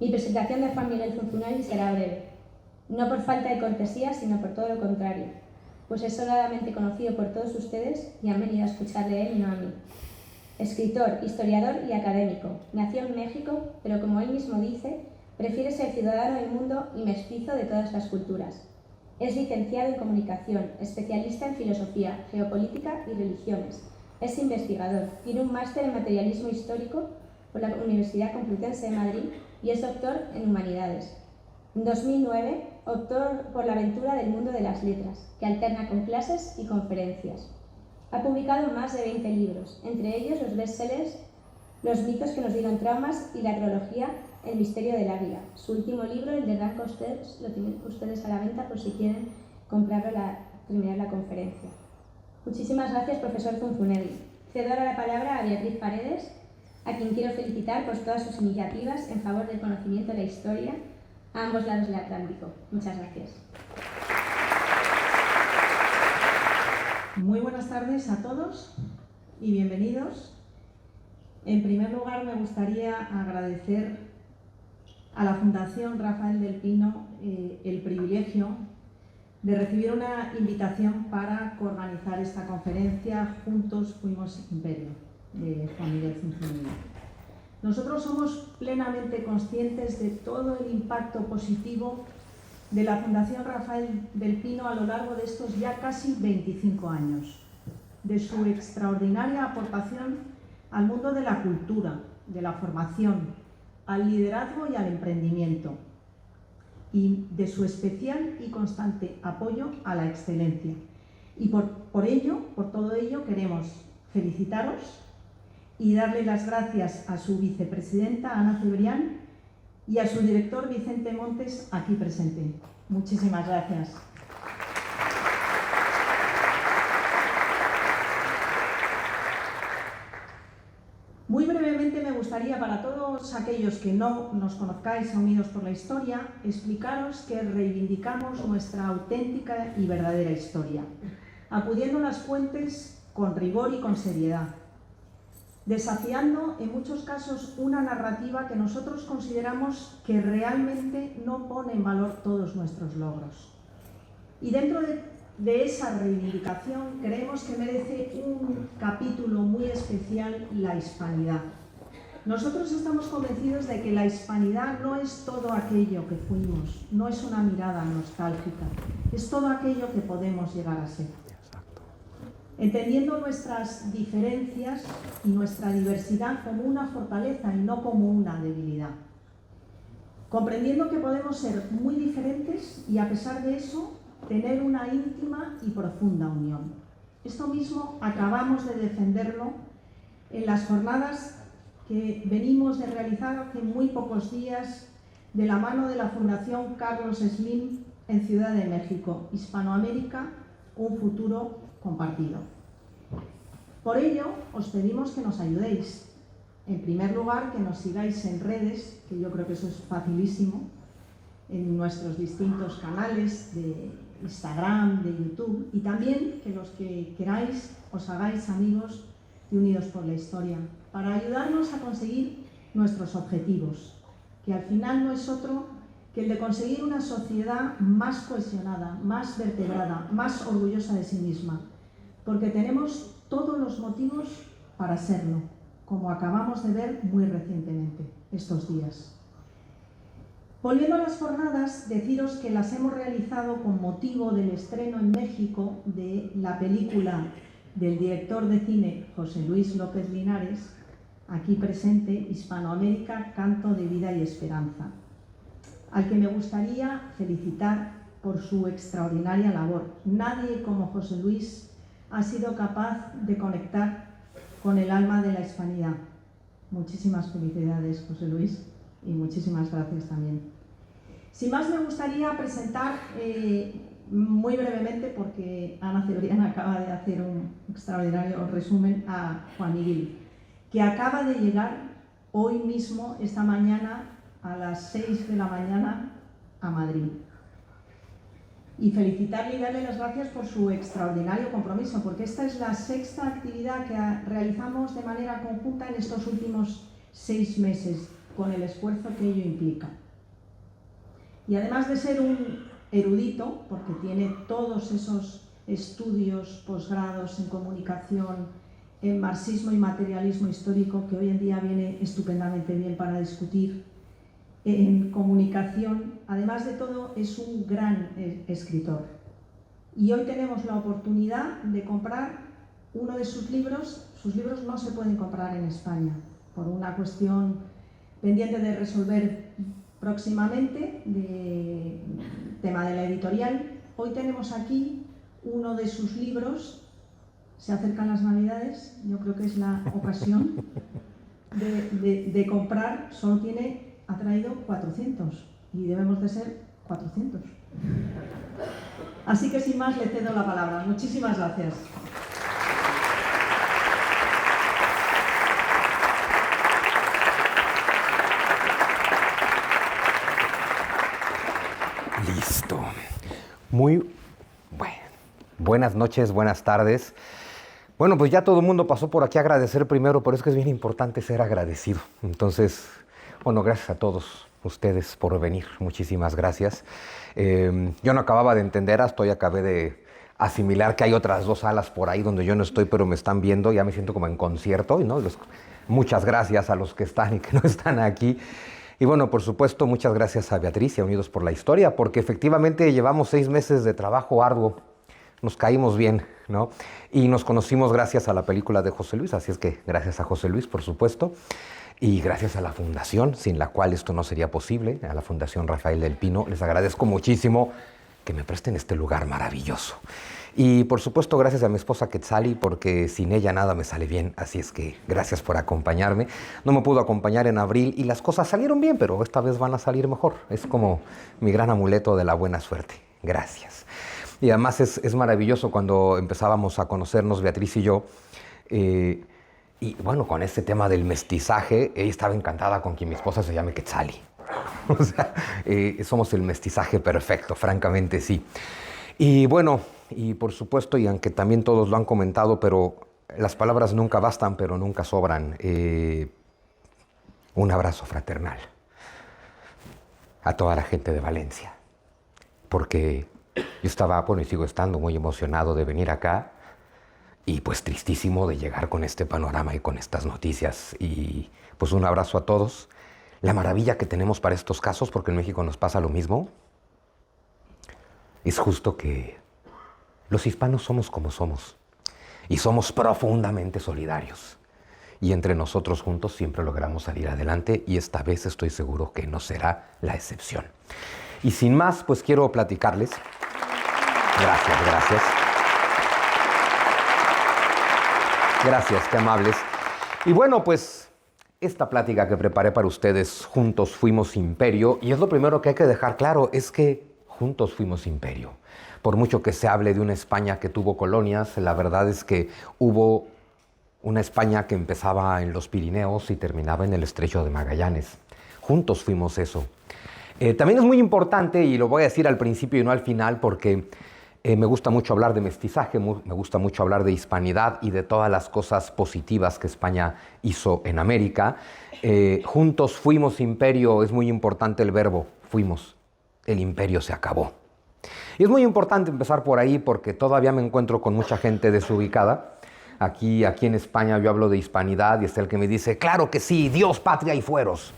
Mi presentación de Juan Miguel Zunzunegui será breve, no por falta de cortesía, sino por todo lo contrario, pues es sobradamente conocido por todos ustedes y han venido a escucharle a él y no a mí. Escritor, historiador y académico, nació en México, pero como él mismo dice, prefiere ser ciudadano del mundo y mestizo de todas las culturas. Es licenciado en comunicación, especialista en filosofía, geopolítica y religiones. Es investigador, tiene un máster en materialismo histórico por la Universidad Complutense de Madrid y es doctor en humanidades. En 2009 optó por la aventura del mundo de las letras, que alterna con clases y conferencias. Ha publicado más de 20 libros, entre ellos los bestsellers Los mitos que nos dieron traumas y la trilogía El misterio del águila. Su último libro, el de Dan Costers, lo tienen ustedes a la venta por si quieren comprarlo al terminar la conferencia. Muchísimas gracias, profesor Zunzunegui. Cedo ahora la palabra a Beatriz Paredes, a quien quiero felicitar por todas sus iniciativas en favor del conocimiento de la historia a ambos lados del Atlántico. Muchas gracias. Muy buenas tardes a todos y bienvenidos. En primer lugar, me gustaría agradecer a la Fundación Rafael del Pino el privilegio de recibir una invitación para coorganizar esta conferencia Juntos fuimos imperio, de Juan Miguel Zunzunegui. Nosotros somos plenamente conscientes de todo el impacto positivo de la Fundación Rafael del Pino a lo largo de estos ya casi 25 años, de su extraordinaria aportación al mundo de la cultura, de la formación, al liderazgo y al emprendimiento, y de su especial y constante apoyo a la excelencia. Y por todo ello, queremos felicitaros y darle las gracias a su vicepresidenta, Ana Cebrián, y a su director, Vicente Montes, aquí presente. Muchísimas gracias. Muy brevemente me gustaría, para todos aquellos que no nos conozcáis a Unidos por la Historia, explicaros que reivindicamos nuestra auténtica y verdadera historia, acudiendo a las fuentes con rigor y con seriedad, desafiando en muchos casos una narrativa que nosotros consideramos que realmente no pone en valor todos nuestros logros. Y dentro de esa reivindicación creemos que merece un capítulo muy especial la hispanidad. Nosotros estamos convencidos de que la hispanidad no es todo aquello que fuimos, no es una mirada nostálgica, es todo aquello que podemos llegar a ser. Entendiendo nuestras diferencias y nuestra diversidad como una fortaleza y no como una debilidad. Comprendiendo que podemos ser muy diferentes y a pesar de eso tener una íntima y profunda unión. Esto mismo acabamos de defenderlo en las jornadas que venimos de realizar hace muy pocos días de la mano de la Fundación Carlos Slim en Ciudad de México, Hispanoamérica, un futuro compartido. Por ello, os pedimos que nos ayudéis. En primer lugar, que nos sigáis en redes, que yo creo que eso es facilísimo, en nuestros distintos canales de Instagram, de YouTube, y también que los que queráis os hagáis amigos de Unidos por la Historia, para ayudarnos a conseguir nuestros objetivos, que al final no es otro que el de conseguir una sociedad más cohesionada, más vertebrada, más orgullosa de sí misma, porque tenemos todos los motivos para serlo, como acabamos de ver muy recientemente, estos días. Volviendo a las jornadas, deciros que las hemos realizado con motivo del estreno en México de la película del director de cine José Luis López Linares, aquí presente, Hispanoamérica, Canto de Vida y Esperanza, al que me gustaría felicitar por su extraordinaria labor. Nadie como José Luis ha sido capaz de conectar con el alma de la hispanidad. Muchísimas felicidades, José Luis, y muchísimas gracias también. Sin más, me gustaría presentar muy brevemente, porque Ana Cebrián acaba de hacer un extraordinario resumen, a Juan Miguel, que acaba de llegar hoy mismo, esta mañana, a las 6 de la mañana, a Madrid. Y felicitarle y darle las gracias por su extraordinario compromiso, porque esta es la sexta actividad que realizamos de manera conjunta en estos últimos 6 meses, con el esfuerzo que ello implica. Y además de ser un erudito, porque tiene todos esos estudios, posgrados en comunicación, en marxismo y materialismo histórico, que hoy en día viene estupendamente bien para discutir, en comunicación, además de todo, es un gran escritor. Y hoy tenemos la oportunidad de comprar uno de sus libros. Sus libros no se pueden comprar en España, por una cuestión pendiente de resolver próximamente, de tema de la editorial. Hoy tenemos aquí uno de sus libros. Se acercan las Navidades, yo creo que es la ocasión de comprar. Solo ha traído 400 y debemos de ser 400. Así que sin más le cedo la palabra. Muchísimas gracias. Listo. Muy buenas noches, buenas tardes. Bueno, pues ya todo el mundo pasó por aquí a agradecer primero, pero es que es bien importante ser agradecido. Entonces, bueno, gracias a todos ustedes por venir. Muchísimas gracias. Yo no acababa de entender, hasta hoy acabé de asimilar que hay otras 2 salas por ahí donde yo no estoy, pero me están viendo. Ya me siento como en concierto, ¿no? Muchas gracias a los que están y que no están aquí. Y bueno, por supuesto, muchas gracias a Beatriz y a Unidos por la Historia, porque efectivamente llevamos 6 meses de trabajo arduo. Nos caímos bien, ¿no? Y nos conocimos gracias a la película de José Luis, así es que gracias a José Luis, por supuesto, y gracias a la Fundación, sin la cual esto no sería posible, a la Fundación Rafael del Pino. Les agradezco muchísimo que me presten este lugar maravilloso. Y por supuesto, gracias a mi esposa Quetzali, porque sin ella nada me sale bien, así es que gracias por acompañarme. No me pudo acompañar en abril y las cosas salieron bien, pero esta vez van a salir mejor. Es como mi gran amuleto de la buena suerte. Gracias. Y además es maravilloso cuando empezábamos a conocernos, Beatriz y yo, y bueno, con este tema del mestizaje, ella estaba encantada con que mi esposa se llame Quetzali. O sea, somos el mestizaje perfecto, francamente sí. Y bueno, y por supuesto, y aunque también todos lo han comentado, pero las palabras nunca bastan, pero nunca sobran. Un abrazo fraternal a toda la gente de Valencia, porque yo estaba, bueno, y sigo estando muy emocionado de venir acá y pues tristísimo de llegar con este panorama y con estas noticias. Y pues un abrazo a todos. La maravilla que tenemos para estos casos, porque en México nos pasa lo mismo, es justo que los hispanos somos como somos y somos profundamente solidarios. Y entre nosotros juntos siempre logramos salir adelante y esta vez estoy seguro que no será la excepción. Y sin más, pues quiero platicarles. Gracias, gracias. Gracias, qué amables. Y bueno, pues esta plática que preparé para ustedes, Juntos Fuimos Imperio, y es lo primero que hay que dejar claro, es que juntos fuimos imperio. Por mucho que se hable de una España que tuvo colonias, la verdad es que hubo una España que empezaba en los Pirineos y terminaba en el Estrecho de Magallanes. Juntos fuimos eso. También es muy importante, y lo voy a decir al principio y no al final, porque me gusta mucho hablar de mestizaje, me gusta mucho hablar de hispanidad y de todas las cosas positivas que España hizo en América. Juntos fuimos imperio, es muy importante el verbo, fuimos. El imperio se acabó. Y es muy importante empezar por ahí porque todavía me encuentro con mucha gente desubicada. Aquí en España yo hablo de hispanidad y es el que me dice, claro que sí, Dios, patria y fueros.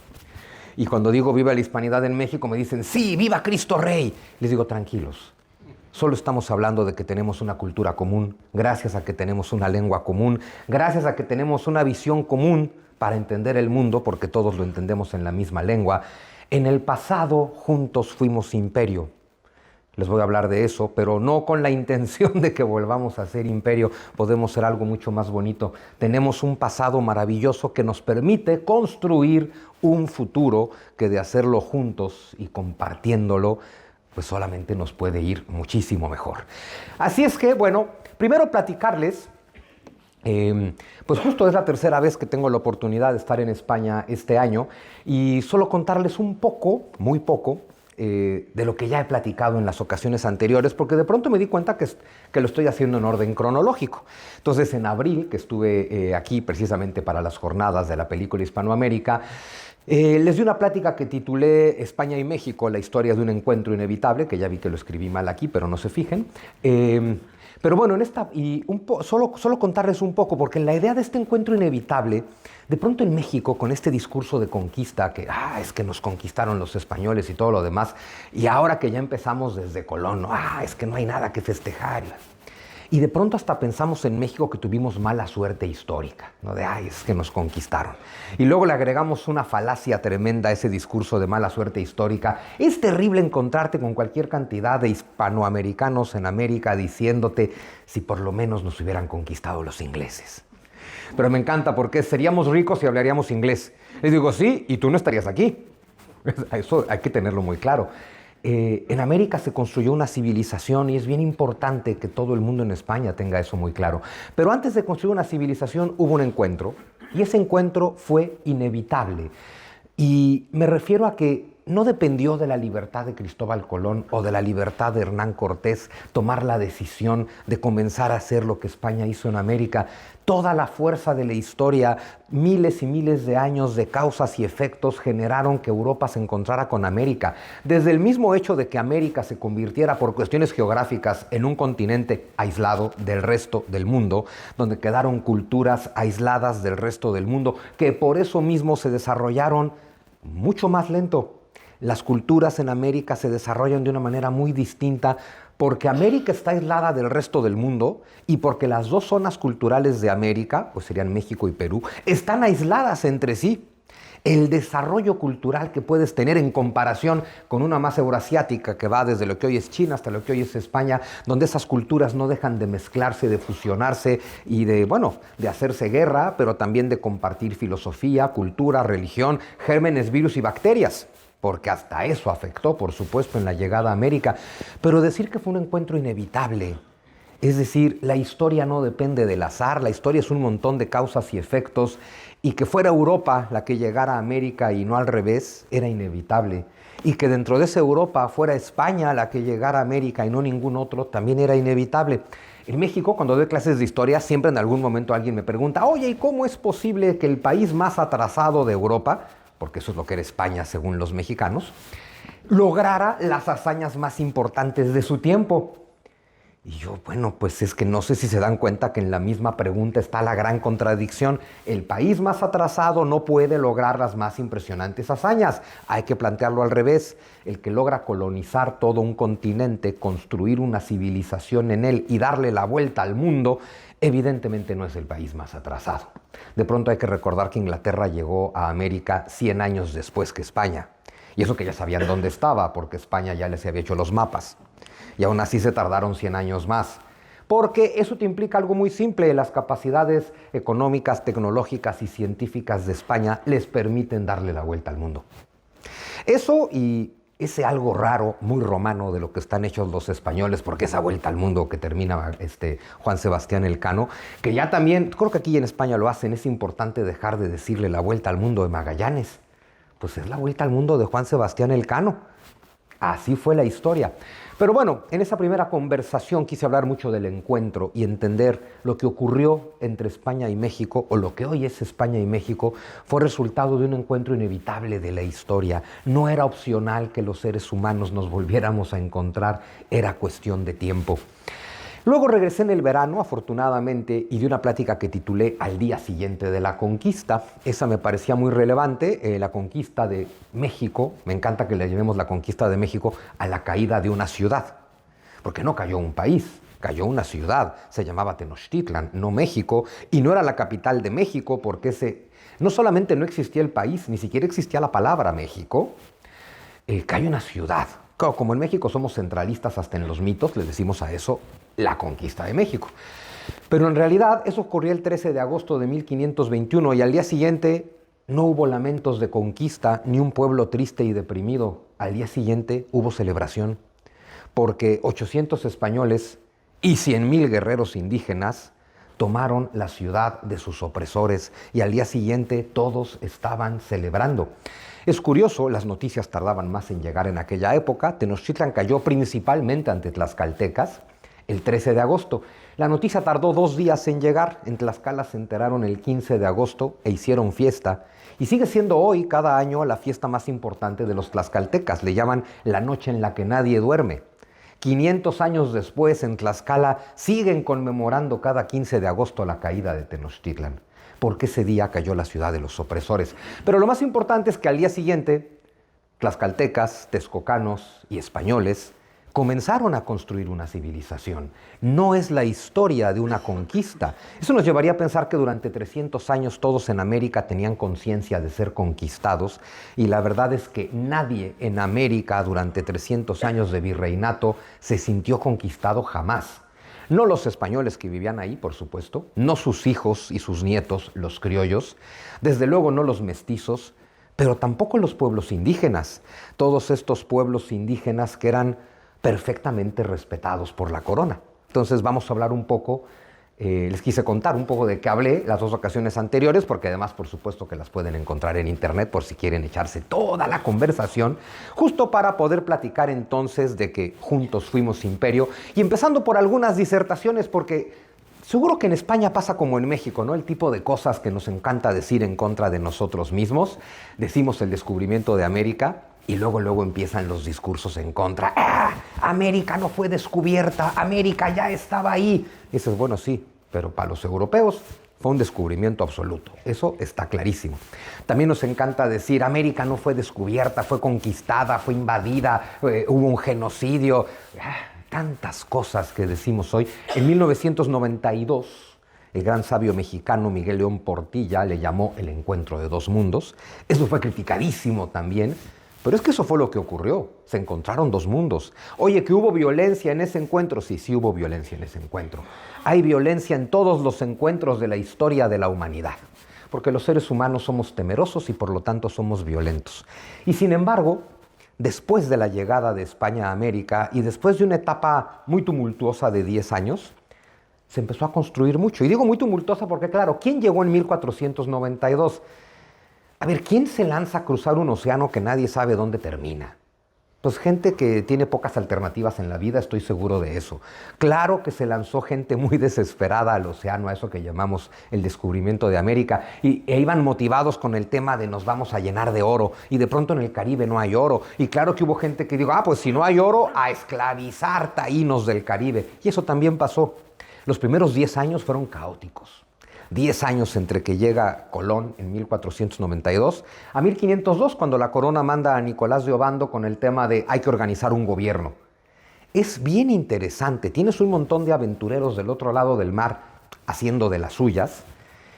Y cuando digo viva la hispanidad en México me dicen, sí, viva Cristo Rey. Les digo, tranquilos, solo estamos hablando de que tenemos una cultura común, gracias a que tenemos una lengua común, gracias a que tenemos una visión común para entender el mundo, porque todos lo entendemos en la misma lengua. En el pasado juntos fuimos imperio. Les voy a hablar de eso, pero no con la intención de que volvamos a ser imperio. Podemos ser algo mucho más bonito. Tenemos un pasado maravilloso que nos permite construir un futuro que de hacerlo juntos y compartiéndolo, pues solamente nos puede ir muchísimo mejor. Así es que, bueno, primero platicarles, pues justo es la tercera vez que tengo la oportunidad de estar en España este año y solo contarles un poco, muy poco, de lo que ya he platicado en las ocasiones anteriores, porque de pronto me di cuenta que lo estoy haciendo en orden cronológico. Entonces, en abril, que estuve aquí precisamente para las jornadas de la película Hispanoamérica, les di una plática que titulé España y México, la historia de un encuentro inevitable, que ya vi que lo escribí mal aquí, pero no se fijen. Pero bueno, solo contarles un poco, porque en la idea de este encuentro inevitable, de pronto en México, con este discurso de conquista, que es que nos conquistaron los españoles y todo lo demás, y ahora que ya empezamos desde Colón, es que no hay nada que festejar. Y de pronto hasta pensamos en México que tuvimos mala suerte histórica, ¿no? Es que nos conquistaron. Y luego le agregamos una falacia tremenda a ese discurso de mala suerte histórica. Es terrible encontrarte con cualquier cantidad de hispanoamericanos en América diciéndote si por lo menos nos hubieran conquistado los ingleses. Pero me encanta porque seríamos ricos y hablaríamos inglés. Les digo, sí, y tú no estarías aquí. Eso hay que tenerlo muy claro. En América se construyó una civilización y es bien importante que todo el mundo en España tenga eso muy claro. Pero antes de construir una civilización hubo un encuentro y ese encuentro fue inevitable. Y me refiero a que no dependió de la libertad de Cristóbal Colón o de la libertad de Hernán Cortés tomar la decisión de comenzar a hacer lo que España hizo en América. Toda la fuerza de la historia, miles y miles de años de causas y efectos generaron que Europa se encontrara con América. Desde el mismo hecho de que América se convirtiera por cuestiones geográficas en un continente aislado del resto del mundo, donde quedaron culturas aisladas del resto del mundo, que por eso mismo se desarrollaron mucho más lento. Las culturas en América se desarrollan de una manera muy distinta porque América está aislada del resto del mundo y porque las dos zonas culturales de América, pues serían México y Perú, están aisladas entre sí. El desarrollo cultural que puedes tener en comparación con una masa euroasiática que va desde lo que hoy es China hasta lo que hoy es España, donde esas culturas no dejan de mezclarse, de fusionarse y de hacerse guerra, pero también de compartir filosofía, cultura, religión, gérmenes, virus y bacterias. Porque hasta eso afectó, por supuesto, en la llegada a América. Pero decir que fue un encuentro inevitable, es decir, la historia no depende del azar, la historia es un montón de causas y efectos, y que fuera Europa la que llegara a América y no al revés, era inevitable. Y que dentro de esa Europa fuera España la que llegara a América y no ningún otro, también era inevitable. En México, cuando doy clases de historia, siempre en algún momento alguien me pregunta, oye, ¿y cómo es posible que el país más atrasado de Europa, porque eso es lo que era España según los mexicanos, lograra las hazañas más importantes de su tiempo? Y yo, pues es que no sé si se dan cuenta que en la misma pregunta está la gran contradicción. El país más atrasado no puede lograr las más impresionantes hazañas. Hay que plantearlo al revés. El que logra colonizar todo un continente, construir una civilización en él y darle la vuelta al mundo, evidentemente no es el país más atrasado. De pronto hay que recordar que Inglaterra llegó a América 100 años después que España. Y eso que ya sabían dónde estaba, porque España ya les había hecho los mapas. Y aún así se tardaron 100 años más. Porque eso te implica algo muy simple. Las capacidades económicas, tecnológicas y científicas de España les permiten darle la vuelta al mundo. Eso y ese algo raro, muy romano de lo que están hechos los españoles, porque esa vuelta al mundo que termina Juan Sebastián Elcano, que ya también, creo que aquí en España lo hacen, es importante dejar de decirle la vuelta al mundo de Magallanes. Pues es la vuelta al mundo de Juan Sebastián Elcano. Así fue la historia. Pero bueno, en esa primera conversación quise hablar mucho del encuentro y entender lo que ocurrió entre España y México, o lo que hoy es España y México, fue resultado de un encuentro inevitable de la historia. No era opcional que los seres humanos nos volviéramos a encontrar, era cuestión de tiempo. Luego regresé en el verano, afortunadamente, y di una plática que titulé Al día siguiente de la conquista. Esa me parecía muy relevante, la conquista de México. Me encanta que le llamemos la conquista de México a la caída de una ciudad, porque no cayó un país, cayó una ciudad. Se llamaba Tenochtitlan, no México, y no era la capital de México porque no solamente no existía el país, ni siquiera existía la palabra México, cayó una ciudad. Claro, como en México somos centralistas hasta en los mitos, le decimos a eso la conquista de México. Pero en realidad eso ocurrió el 13 de agosto de 1521 y al día siguiente no hubo lamentos de conquista ni un pueblo triste y deprimido. Al día siguiente hubo celebración porque 800 españoles y 100,000 guerreros indígenas tomaron la ciudad de sus opresores y al día siguiente todos estaban celebrando. Es curioso, las noticias tardaban más en llegar en aquella época. Tenochtitlan cayó principalmente ante tlaxcaltecas el 13 de agosto. La noticia tardó 2 días en llegar. En Tlaxcala se enteraron el 15 de agosto e hicieron fiesta. Y sigue siendo hoy, cada año, la fiesta más importante de los tlaxcaltecas. Le llaman la noche en la que nadie duerme. 500 años después, en Tlaxcala, siguen conmemorando cada 15 de agosto la caída de Tenochtitlan, porque ese día cayó la ciudad de los opresores. Pero lo más importante es que al día siguiente, tlaxcaltecas, texcocanos y españoles comenzaron a construir una civilización. No es la historia de una conquista. Eso nos llevaría a pensar que durante 300 años todos en América tenían conciencia de ser conquistados, y la verdad es que nadie en América durante 300 años de virreinato se sintió conquistado jamás. No los españoles que vivían ahí, por supuesto, no sus hijos y sus nietos, los criollos, desde luego no los mestizos, pero tampoco los pueblos indígenas. Todos estos pueblos indígenas que eran perfectamente respetados por la corona. Entonces vamos a hablar un poco, les quise contar un poco de qué hablé las 2 ocasiones anteriores, porque además por supuesto que las pueden encontrar en internet por si quieren echarse toda la conversación, justo para poder platicar entonces de que juntos fuimos imperio, y empezando por algunas disertaciones, porque seguro que en España pasa como en México, ¿no? El tipo de cosas que nos encanta decir en contra de nosotros mismos. Decimos el descubrimiento de América, y luego empiezan los discursos en contra. ¡Ah! América no fue descubierta, América ya estaba ahí. Y dices, bueno, sí, pero para los europeos fue un descubrimiento absoluto. Eso está clarísimo. También nos encanta decir, América no fue descubierta, fue conquistada, fue invadida, hubo un genocidio. Tantas cosas que decimos hoy. En 1992, el gran sabio mexicano Miguel León Portilla le llamó el encuentro de 2 mundos. Eso fue criticadísimo también. Pero es que eso fue lo que ocurrió. Se encontraron 2 mundos. Oye, ¿que hubo violencia en ese encuentro? Sí, sí hubo violencia en ese encuentro. Hay violencia en todos los encuentros de la historia de la humanidad, porque los seres humanos somos temerosos y por lo tanto somos violentos. Y sin embargo, después de la llegada de España a América y después de una etapa muy tumultuosa de 10 años, se empezó a construir mucho. Y digo muy tumultuosa porque, claro, ¿quién llegó en 1492? A ver, ¿quién se lanza a cruzar un océano que nadie sabe dónde termina? Pues gente que tiene pocas alternativas en la vida, estoy seguro de eso. Claro que se lanzó gente muy desesperada al océano, a eso que llamamos el descubrimiento de América, e iban motivados con el tema de nos vamos a llenar de oro, y de pronto en el Caribe no hay oro. Y claro que hubo gente que dijo, pues si no hay oro, a esclavizar taínos del Caribe. Y eso también pasó. Los primeros 10 años fueron caóticos. 10 años entre que llega Colón en 1492 a 1502, cuando la corona manda a Nicolás de Obando con el tema de hay que organizar un gobierno. Es bien interesante, tienes un montón de aventureros del otro lado del mar haciendo de las suyas,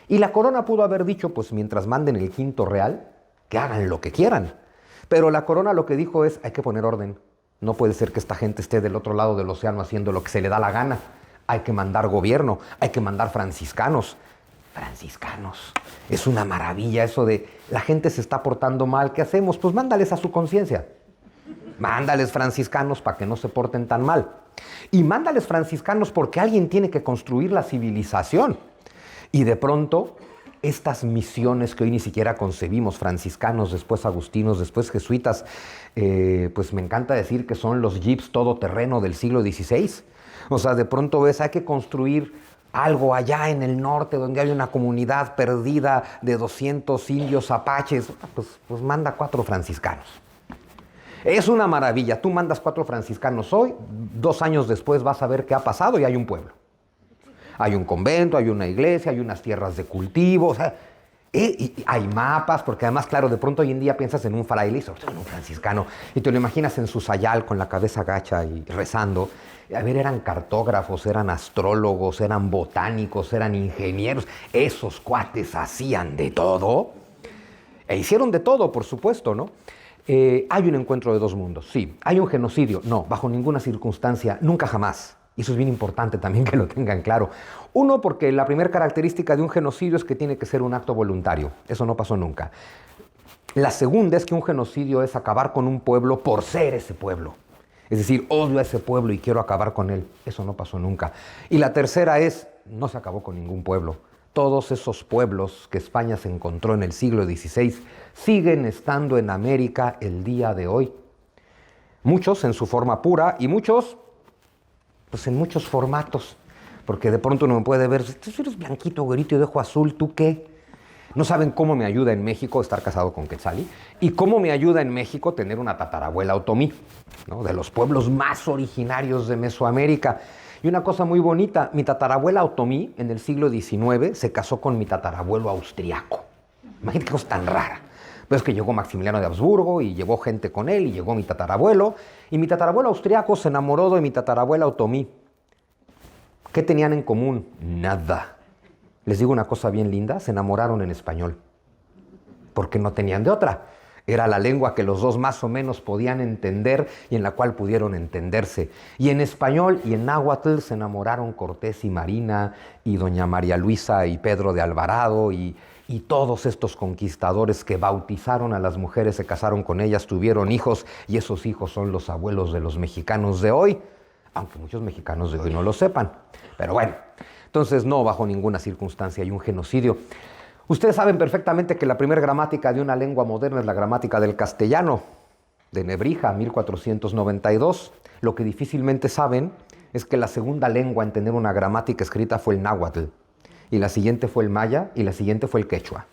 y la corona pudo haber dicho, pues mientras manden el quinto real, que hagan lo que quieran. Pero la corona lo que dijo es, hay que poner orden. No puede ser que esta gente esté del otro lado del océano haciendo lo que se le da la gana. Hay que mandar gobierno, hay que mandar franciscanos. Franciscanos, es una maravilla eso de la gente se está portando mal, ¿qué hacemos? Pues mándales a su conciencia. Mándales franciscanos para que no se porten tan mal. Y mándales franciscanos porque alguien tiene que construir la civilización. Y de pronto, estas misiones que hoy ni siquiera concebimos, franciscanos, después agustinos, después jesuitas, pues me encanta decir que son los jeeps todoterreno del siglo XVI. O sea, de pronto ves, hay que construir algo allá en el norte donde hay una comunidad perdida de 200 indios apaches, pues manda 4 franciscanos. Es una maravilla, tú mandas 4 franciscanos hoy, 2 años después vas a ver qué ha pasado y hay un pueblo. Hay un convento, hay una iglesia, hay unas tierras de cultivo, o sea, y hay mapas, porque además, claro, de pronto hoy en día piensas en un fraile y sobre todo en un franciscano, y te lo imaginas en su sayal con la cabeza gacha y rezando. A ver, eran cartógrafos, eran astrólogos, eran botánicos, eran ingenieros. Esos cuates hacían de todo. E hicieron de todo, por supuesto, ¿no? Hay un encuentro de 2 mundos, sí. ¿Hay un genocidio? No, bajo ninguna circunstancia, nunca jamás. Y eso es bien importante también que lo tengan claro. Uno, porque la primera característica de un genocidio es que tiene que ser un acto voluntario. Eso no pasó nunca. La segunda es que un genocidio es acabar con un pueblo por ser ese pueblo. Es decir, odio a ese pueblo y quiero acabar con él. Eso no pasó nunca. Y la tercera es, no se acabó con ningún pueblo. todos esos pueblos que España se encontró en el siglo XVI siguen estando en América el día de hoy. Muchos en su forma pura y muchos, pues en muchos formatos. Porque de pronto uno me puede ver, tú eres blanquito, güerito y de ojo azul, ¿tú qué? No saben cómo me ayuda en México estar casado con Quetzalí y cómo me ayuda en México tener una tatarabuela otomí, ¿no? De los pueblos más originarios de Mesoamérica. Y una cosa muy bonita, mi tatarabuela otomí en el siglo XIX se casó con mi tatarabuelo austriaco. Imagínate qué cosa tan rara. Pero es que llegó Maximiliano de Habsburgo y llevó gente con él y llegó mi tatarabuelo. Y mi tatarabuelo austriaco se enamoró de mi tatarabuela otomí. ¿Qué tenían en común? Nada. Les digo una cosa bien linda, se enamoraron en español. Porque no tenían de otra. Era la lengua que los dos más o menos podían entender y en la cual pudieron entenderse. Y en español y en náhuatl se enamoraron Cortés y Marina y doña María Luisa y Pedro de Alvarado y todos estos conquistadores que bautizaron a las mujeres, se casaron con ellas, tuvieron hijos y esos hijos son los abuelos de los mexicanos de hoy, aunque muchos mexicanos de hoy no lo sepan. Pero bueno, entonces no, bajo ninguna circunstancia hay un genocidio. Ustedes saben perfectamente que la primera gramática de una lengua moderna es la gramática del castellano, de Nebrija, 1492. Lo que difícilmente saben es que la segunda lengua en tener una gramática escrita fue el náhuatl, y la siguiente fue el maya, y la siguiente fue el quechua.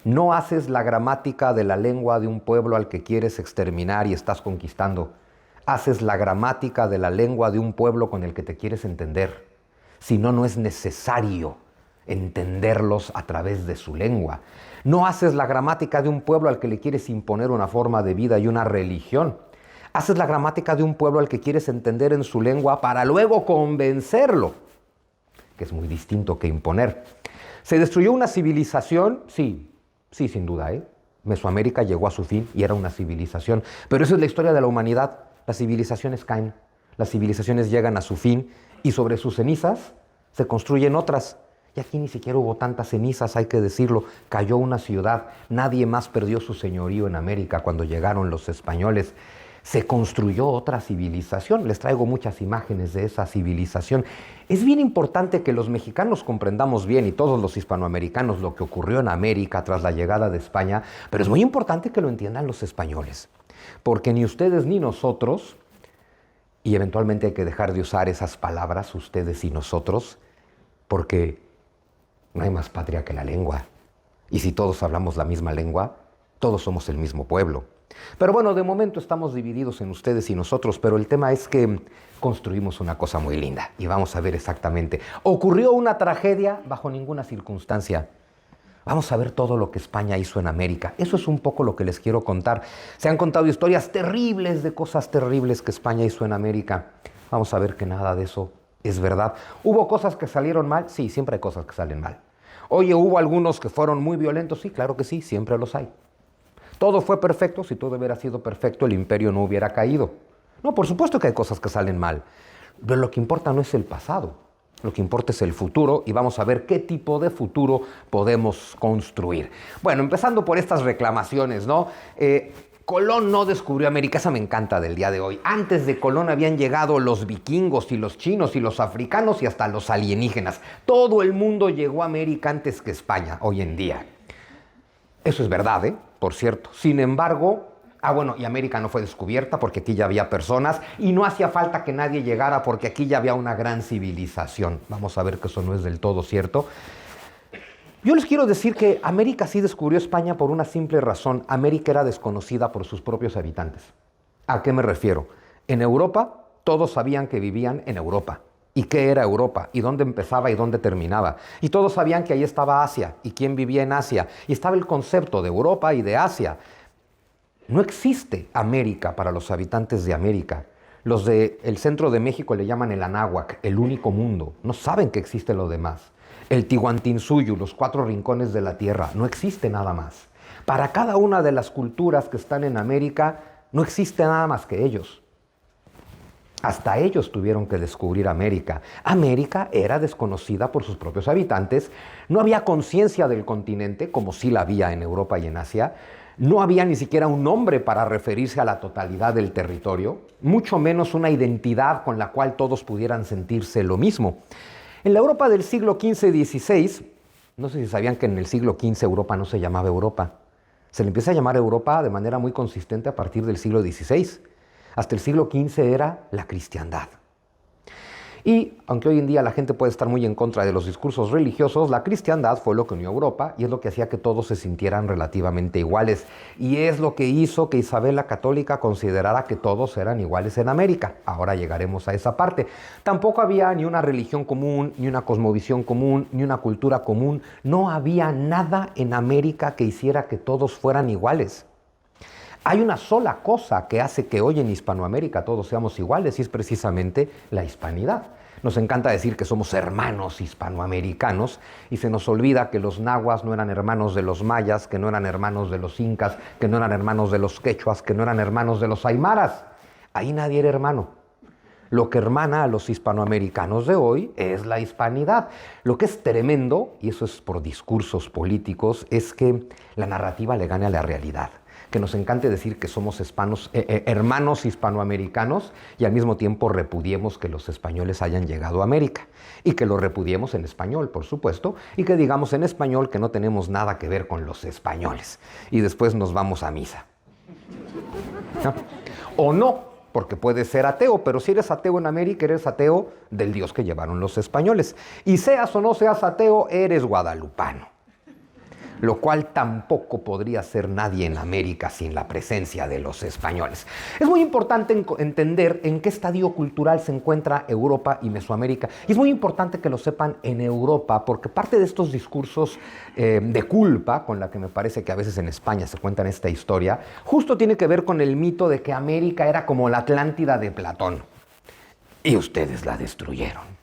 No haces la gramática de la lengua de un pueblo al que quieres exterminar y estás conquistando. Haces la gramática de la lengua de un pueblo con el que te quieres entender. Si no, no es necesario entenderlos a través de su lengua. No haces la gramática de un pueblo al que le quieres imponer una forma de vida y una religión. Haces la gramática de un pueblo al que quieres entender en su lengua para luego convencerlo, que es muy distinto que imponer. ¿Se destruyó una civilización? Sí, sin duda, Mesoamérica llegó a su fin y era una civilización. Pero esa es la historia de la humanidad. Las civilizaciones caen, las civilizaciones llegan a su fin y sobre sus cenizas se construyen otras. Y aquí ni siquiera hubo tantas cenizas, hay que decirlo. Cayó una ciudad, nadie más perdió su señorío en América cuando llegaron los españoles. Se construyó otra civilización. Les traigo muchas imágenes de esa civilización. Es bien importante que los mexicanos comprendamos bien, y todos los hispanoamericanos, lo que ocurrió en América tras la llegada de España, pero es muy importante que lo entiendan los españoles. Porque ni ustedes ni nosotros, y eventualmente hay que dejar de usar esas palabras, ustedes y nosotros, porque no hay más patria que la lengua. Y si todos hablamos la misma lengua, todos somos el mismo pueblo. Pero bueno, de momento estamos divididos en ustedes y nosotros, pero el tema es que construimos una cosa muy linda. Y vamos a ver exactamente. ¿Ocurrió una tragedia? Bajo ninguna circunstancia. Vamos a ver todo lo que España hizo en América. Eso es un poco lo que les quiero contar. Se han contado historias terribles de cosas terribles que España hizo en América. Vamos a ver que nada de eso es verdad. ¿Hubo cosas que salieron mal? Sí, siempre hay cosas que salen mal. Oye, ¿hubo algunos que fueron muy violentos? Sí, claro que sí, siempre los hay. ¿Todo fue perfecto? Si todo hubiera sido perfecto, el imperio no hubiera caído. No, por supuesto que hay cosas que salen mal. Pero lo que importa no es el pasado. Lo que importa es el futuro y vamos a ver qué tipo de futuro podemos construir. Bueno, empezando por estas reclamaciones, ¿no? Colón no descubrió América, esa me encanta del día de hoy. Antes de Colón habían llegado los vikingos y los chinos y los africanos y hasta los alienígenas. Todo el mundo llegó a América antes que España hoy en día. Eso es verdad, por cierto. Sin embargo, y América no fue descubierta porque aquí ya había personas y no hacía falta que nadie llegara porque aquí ya había una gran civilización. Vamos a ver que eso no es del todo cierto. Yo les quiero decir que América sí descubrió España por una simple razón. América era desconocida por sus propios habitantes. ¿A qué me refiero? En Europa, todos sabían que vivían en Europa. ¿Y qué era Europa? ¿Y dónde empezaba y dónde terminaba? Y todos sabían que ahí estaba Asia. ¿Y quién vivía en Asia? Y estaba el concepto de Europa y de Asia. No existe América para los habitantes de América. Los del centro de México le llaman el Anáhuac, el único mundo. No saben que existe lo demás. El Tihuantinsuyo, los 4 rincones de la tierra. No existe nada más. Para cada una de las culturas que están en América, no existe nada más que ellos. Hasta ellos tuvieron que descubrir América. América era desconocida por sus propios habitantes. No había conciencia del continente, como sí la había en Europa y en Asia. No había ni siquiera un nombre para referirse a la totalidad del territorio, mucho menos una identidad con la cual todos pudieran sentirse lo mismo. En la Europa del siglo XV-XVI, No sé si sabían que en el siglo XV Europa no se llamaba Europa. Se le empieza a llamar Europa de manera muy consistente a partir del siglo XVI. Hasta el siglo XV era la cristiandad. Y aunque hoy en día la gente puede estar muy en contra de los discursos religiosos, la cristiandad fue lo que unió a Europa y es lo que hacía que todos se sintieran relativamente iguales. Y es lo que hizo que Isabel la Católica considerara que todos eran iguales en América. Ahora llegaremos a esa parte. Tampoco había ni una religión común, ni una cosmovisión común, ni una cultura común. No había nada en América que hiciera que todos fueran iguales. Hay una sola cosa que hace que hoy en Hispanoamérica todos seamos iguales y es precisamente la hispanidad. Nos encanta decir que somos hermanos hispanoamericanos y se nos olvida que los nahuas no eran hermanos de los mayas, que no eran hermanos de los incas, que no eran hermanos de los quechuas, que no eran hermanos de los aymaras. Ahí nadie era hermano. Lo que hermana a los hispanoamericanos de hoy es la hispanidad. Lo que es tremendo, y eso es por discursos políticos, es que la narrativa le gane a la realidad. Que nos encante decir que somos hermanos hispanoamericanos y al mismo tiempo repudiemos que los españoles hayan llegado a América. Y que lo repudiemos en español, por supuesto, y que digamos en español que no tenemos nada que ver con los españoles. Y después nos vamos a misa. ¿No? O no, porque puedes ser ateo, pero si eres ateo en América, eres ateo del Dios que llevaron los españoles. Y seas o no seas ateo, eres guadalupano. Lo cual tampoco podría ser nadie en América sin la presencia de los españoles. Es muy importante entender en qué estadio cultural se encuentra Europa y Mesoamérica. Y es muy importante que lo sepan en Europa, porque parte de estos discursos de culpa, con la que me parece que a veces en España se cuentan esta historia, justo tiene que ver con el mito de que América era como la Atlántida de Platón. Y ustedes la destruyeron.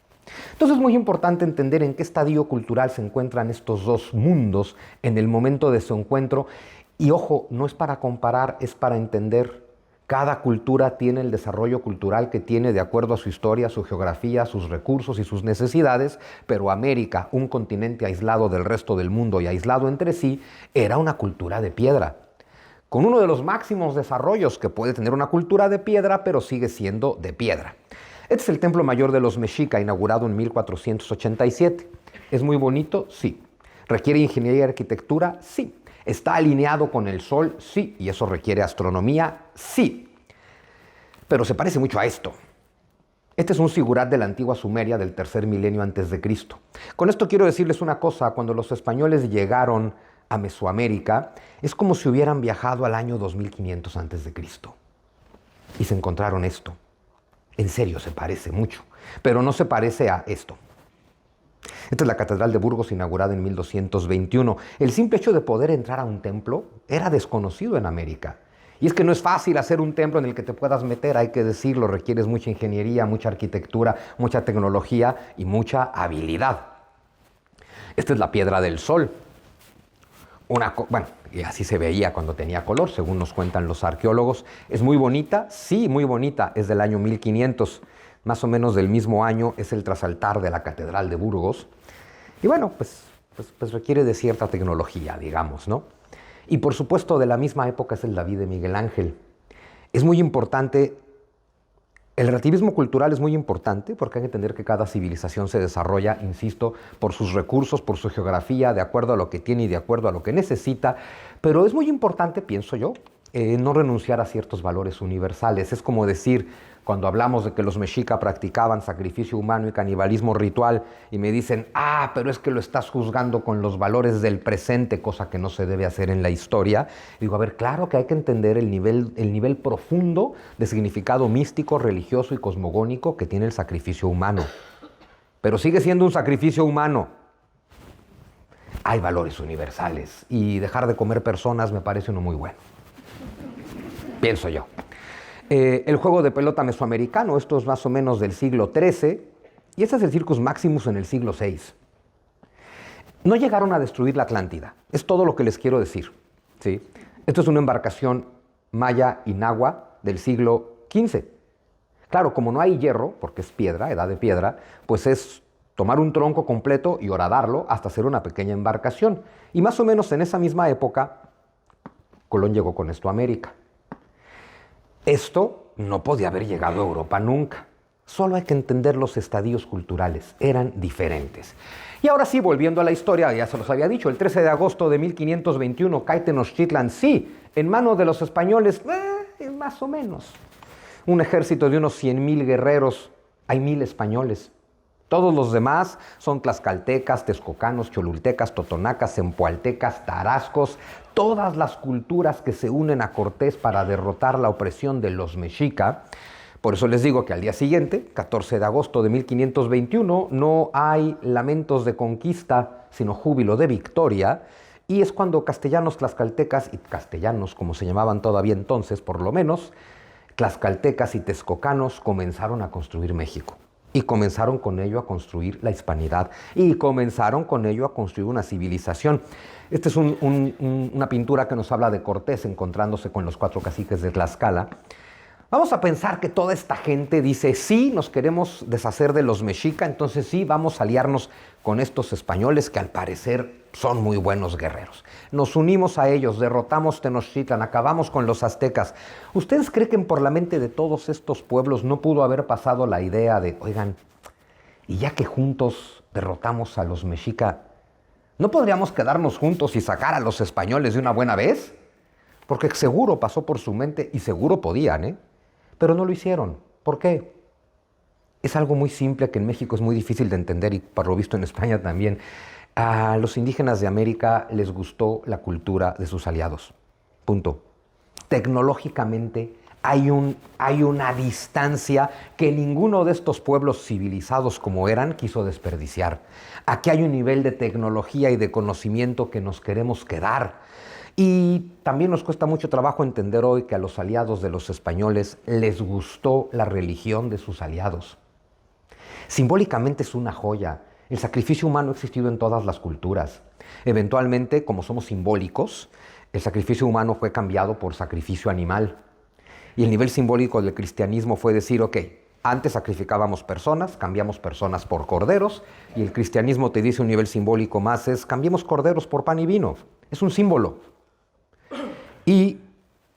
Entonces es muy importante entender en qué estadio cultural se encuentran estos dos mundos en el momento de su encuentro. Y ojo, no es para comparar, es para entender. Cada cultura tiene el desarrollo cultural que tiene de acuerdo a su historia, su geografía, sus recursos y sus necesidades, pero América, un continente aislado del resto del mundo y aislado entre sí, era una cultura de piedra. Con uno de los máximos desarrollos que puede tener una cultura de piedra, pero sigue siendo de piedra. Este es el Templo Mayor de los Mexica, inaugurado en 1487. ¿Es muy bonito? Sí. ¿Requiere ingeniería y arquitectura? Sí. ¿Está alineado con el Sol? Sí. ¿Y eso requiere astronomía? Sí. Pero se parece mucho a esto. Este es un sigurat de la antigua Sumeria del tercer milenio antes de Cristo. Con esto quiero decirles una cosa. Cuando los españoles llegaron a Mesoamérica, es como si hubieran viajado al año 2500 antes de Cristo. Y se encontraron esto. En serio, se parece mucho, pero no se parece a esto. Esta es la Catedral de Burgos, inaugurada en 1221. El simple hecho de poder entrar a un templo era desconocido en América. Y es que no es fácil hacer un templo en el que te puedas meter, hay que decirlo, requieres mucha ingeniería, mucha arquitectura, mucha tecnología y mucha habilidad. Esta es la Piedra del Sol. Bueno, y así se veía cuando tenía color, según nos cuentan los arqueólogos. ¿Es muy bonita? Sí, muy bonita. Es del año 1500. Más o menos del mismo año es el trasaltar de la Catedral de Burgos. Y bueno, pues requiere de cierta tecnología, digamos, ¿no? Y por supuesto, de la misma época es el David de Miguel Ángel. Es muy importante. El relativismo cultural es muy importante porque hay que entender que cada civilización se desarrolla, insisto, por sus recursos, por su geografía, de acuerdo a lo que tiene y de acuerdo a lo que necesita. Pero es muy importante, pienso yo, no renunciar a ciertos valores universales. Es como decir, cuando hablamos de que los mexica practicaban sacrificio humano y canibalismo ritual y me dicen, pero es que lo estás juzgando con los valores del presente, cosa que no se debe hacer en la historia. Digo, a ver, claro que hay que entender el nivel profundo de significado místico, religioso y cosmogónico que tiene el sacrificio humano. Pero sigue siendo un sacrificio humano. Hay valores universales y dejar de comer personas me parece uno muy bueno. Pienso yo. El juego de pelota mesoamericano, esto es más o menos del siglo XIII, y este es el Circus Maximus en el siglo VI. No llegaron a destruir la Atlántida, es todo lo que les quiero decir, ¿sí? Esto es una embarcación maya y nahua del siglo XV. Claro, como no hay hierro, porque es piedra, edad de piedra, pues es tomar un tronco completo y horadarlo hasta hacer una pequeña embarcación. Y más o menos en esa misma época, Colón llegó con esto a América. Esto no podía haber llegado a Europa nunca. Solo hay que entender los estadios culturales, eran diferentes. Y ahora sí, volviendo a la historia, ya se los había dicho, el 13 de agosto de 1521 cae Tenochtitlan, sí, en manos de los españoles, más o menos. Un ejército de unos 100,000 guerreros, hay 1,000 españoles. Todos los demás son tlaxcaltecas, texcocanos, cholultecas, totonacas, zempoaltecas, tarascos, todas las culturas que se unen a Cortés para derrotar la opresión de los mexica. Por eso les digo que al día siguiente, 14 de agosto de 1521, no hay lamentos de conquista, sino júbilo de victoria, y es cuando castellanos, tlaxcaltecas y castellanos, como se llamaban todavía entonces, por lo menos, tlaxcaltecas y texcocanos comenzaron a construir México. Y comenzaron con ello a construir la hispanidad. Y comenzaron con ello a construir una civilización. Esta es una pintura que nos habla de Cortés encontrándose con los 4 caciques de Tlaxcala. Vamos a pensar que toda esta gente dice, sí, nos queremos deshacer de los mexica, entonces sí, vamos a aliarnos con estos españoles que al parecer son muy buenos guerreros. Nos unimos a ellos, derrotamos Tenochtitlan, acabamos con los aztecas. ¿Ustedes creen que por la mente de todos estos pueblos no pudo haber pasado la idea de, oigan, y ya que juntos derrotamos a los mexica, ¿no podríamos quedarnos juntos y sacar a los españoles de una buena vez? Porque seguro pasó por su mente y seguro podían, ¿eh? Pero no lo hicieron. ¿Por qué? Es algo muy simple que en México es muy difícil de entender y por lo visto en España también. A los indígenas de América les gustó la cultura de sus aliados. Punto. Tecnológicamente hay una distancia que ninguno de estos pueblos civilizados como eran quiso desperdiciar. Aquí hay un nivel de tecnología y de conocimiento que nos queremos quedar. Y también nos cuesta mucho trabajo entender hoy que a los aliados de los españoles les gustó la religión de sus aliados. Simbólicamente es una joya. El sacrificio humano ha existido en todas las culturas. Eventualmente, como somos simbólicos, el sacrificio humano fue cambiado por sacrificio animal. Y el nivel simbólico del cristianismo fue decir, ok, antes sacrificábamos personas, cambiamos personas por corderos, y el cristianismo te dice un nivel simbólico más es, cambiemos corderos por pan y vino. Es un símbolo. Y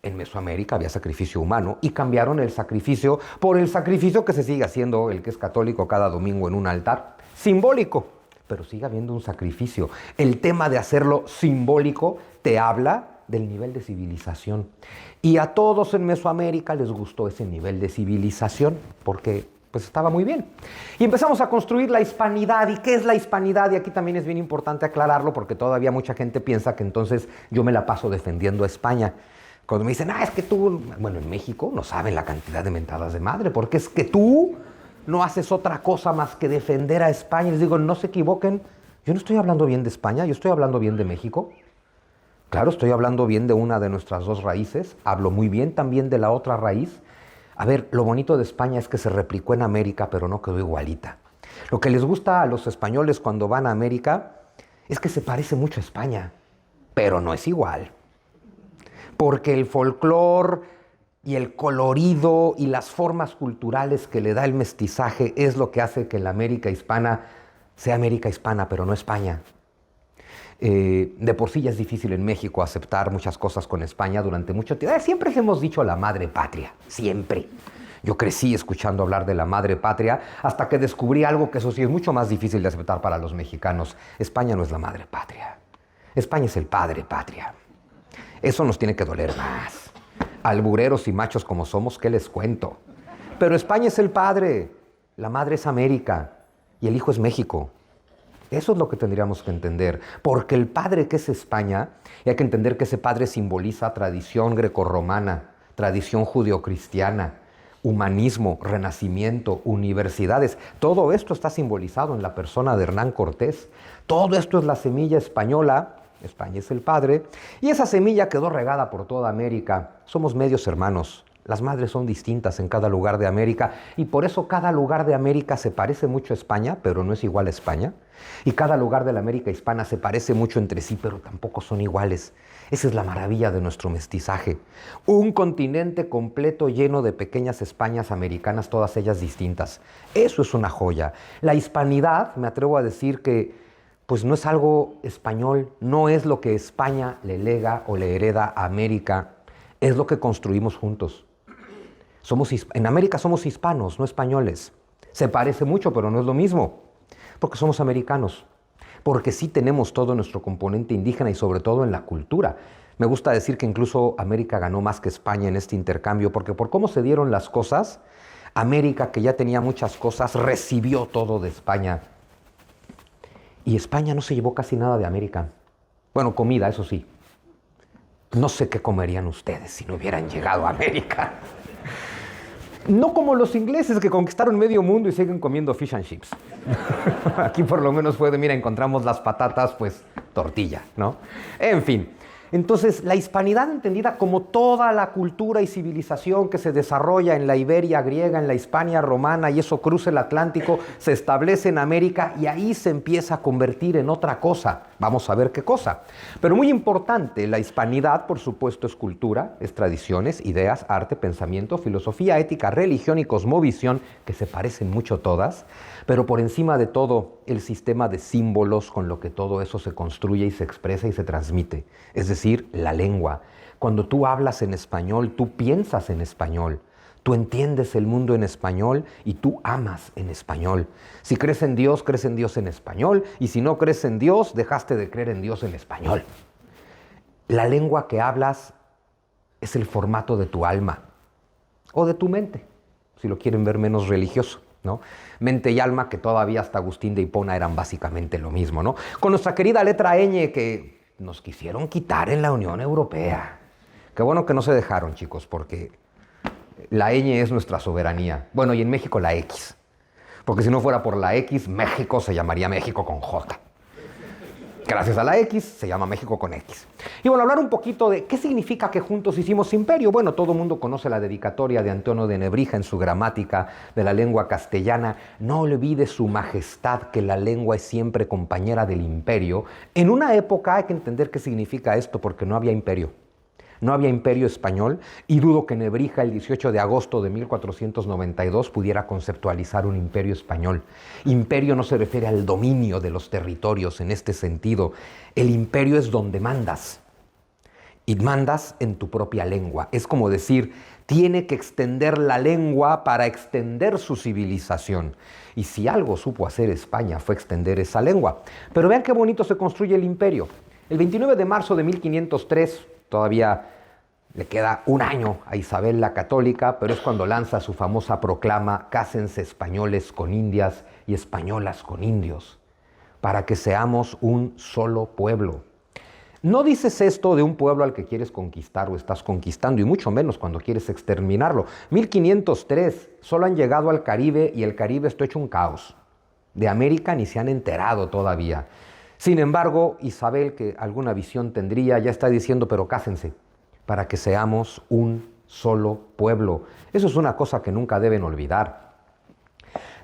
en Mesoamérica había sacrificio humano y cambiaron el sacrificio por el sacrificio que se sigue haciendo, el que es católico cada domingo en un altar, simbólico, pero sigue habiendo un sacrificio. El tema de hacerlo simbólico te habla del nivel de civilización. Y a todos en Mesoamérica les gustó ese nivel de civilización porque pues estaba muy bien. Y empezamos a construir la hispanidad. ¿Y qué es la hispanidad? Y aquí también es bien importante aclararlo porque todavía mucha gente piensa que entonces yo me la paso defendiendo a España. Cuando me dicen, es que tú, bueno, en México no saben la cantidad de mentadas de madre, porque es que tú no haces otra cosa más que defender a España. Y les digo, no se equivoquen, yo no estoy hablando bien de España, yo estoy hablando bien de México. Claro, estoy hablando bien de una de nuestras 2 raíces, hablo muy bien también de la otra raíz. A ver, lo bonito de España es que se replicó en América, pero no quedó igualita. Lo que les gusta a los españoles cuando van a América es que se parece mucho a España, pero no es igual. Porque el folclore y el colorido y las formas culturales que le da el mestizaje es lo que hace que la América hispana sea América hispana, pero no España. De por sí ya es difícil en México aceptar muchas cosas con España durante mucho tiempo. Siempre hemos dicho la madre patria, siempre. Yo crecí escuchando hablar de la madre patria hasta que descubrí algo que eso sí es mucho más difícil de aceptar para los mexicanos. España no es la madre patria. España es el padre patria. Eso nos tiene que doler más. Albureros y machos como somos, ¿qué les cuento? Pero España es el padre, la madre es América y el hijo es México. Eso es lo que tendríamos que entender, porque el padre que es España, y hay que entender que ese padre simboliza tradición grecorromana, tradición judeocristiana, humanismo, renacimiento, universidades. Todo esto está simbolizado en la persona de Hernán Cortés. Todo esto es la semilla española, España es el padre, y esa semilla quedó regada por toda América. Somos medios hermanos. Las madres son distintas en cada lugar de América y por eso cada lugar de América se parece mucho a España, pero no es igual a España. Y cada lugar de la América hispana se parece mucho entre sí, pero tampoco son iguales. Esa es la maravilla de nuestro mestizaje. Un continente completo lleno de pequeñas Españas americanas, todas ellas distintas. Eso es una joya. La hispanidad, me atrevo a decir que pues no es algo español, no es lo que España le lega o le hereda a América, es lo que construimos juntos. En América somos hispanos, no españoles. Se parece mucho, pero no es lo mismo, porque somos americanos, porque sí tenemos todo nuestro componente indígena y sobre todo en la cultura. Me gusta decir que incluso América ganó más que España en este intercambio, porque por cómo se dieron las cosas, América, que ya tenía muchas cosas, recibió todo de España. Y España no se llevó casi nada de América. Bueno, comida, eso sí. No sé qué comerían ustedes si no hubieran llegado a América. No como los ingleses que conquistaron medio mundo y siguen comiendo fish and chips. Aquí por lo menos mira, encontramos las patatas, pues tortilla, ¿no? En fin. Entonces, la hispanidad entendida como toda la cultura y civilización que se desarrolla en la Iberia griega, en la Hispania romana, y eso cruza el Atlántico, se establece en América y ahí se empieza a convertir en otra cosa. Vamos a ver qué cosa. Pero muy importante, la hispanidad, por supuesto, es cultura, es tradiciones, ideas, arte, pensamiento, filosofía, ética, religión y cosmovisión, que se parecen mucho todas, pero por encima de todo, el sistema de símbolos con lo que todo eso se construye y se expresa y se transmite. Es decir, la lengua. Cuando tú hablas en español, tú piensas en español. Tú entiendes el mundo en español y tú amas en español. Si crees en Dios en español. Y si no crees en Dios, dejaste de creer en Dios en español. La lengua que hablas es el formato de tu alma o de tu mente, si lo quieren ver menos religioso, ¿no? Mente y alma, que todavía hasta Agustín de Hipona eran básicamente lo mismo, ¿no? Con nuestra querida letra ñ que nos quisieron quitar en la Unión Europea. Qué bueno que no se dejaron, chicos, porque la ñ es nuestra soberanía. Bueno, y en México la X. Porque si no fuera por la X, México se llamaría México con J. Gracias a la X se llama México con X. Y bueno, hablar un poquito de qué significa que juntos hicimos imperio. Bueno, todo el mundo conoce la dedicatoria de Antonio de Nebrija en su gramática de la lengua castellana. No olvide su majestad que la lengua es siempre compañera del imperio. En una época hay que entender qué significa esto porque no había imperio. No había imperio español y dudo que Nebrija el 18 de agosto de 1492 pudiera conceptualizar un imperio español. Imperio no se refiere al dominio de los territorios en este sentido. El imperio es donde mandas y mandas en tu propia lengua. Es como decir, tiene que extender la lengua para extender su civilización. Y si algo supo hacer España fue extender esa lengua. Pero vean qué bonito se construye el imperio. El 29 de marzo de 1503, todavía le queda un año a Isabel la Católica, pero es cuando lanza su famosa proclama: cásense españoles con indias y españolas con indios, para que seamos un solo pueblo. No dices esto de un pueblo al que quieres conquistar o estás conquistando, y mucho menos cuando quieres exterminarlo. 1503, solo han llegado al Caribe y el Caribe está hecho un caos. De América ni se han enterado todavía. Sin embargo, Isabel, que alguna visión tendría, ya está diciendo, pero cásense, para que seamos un solo pueblo. Eso es una cosa que nunca deben olvidar.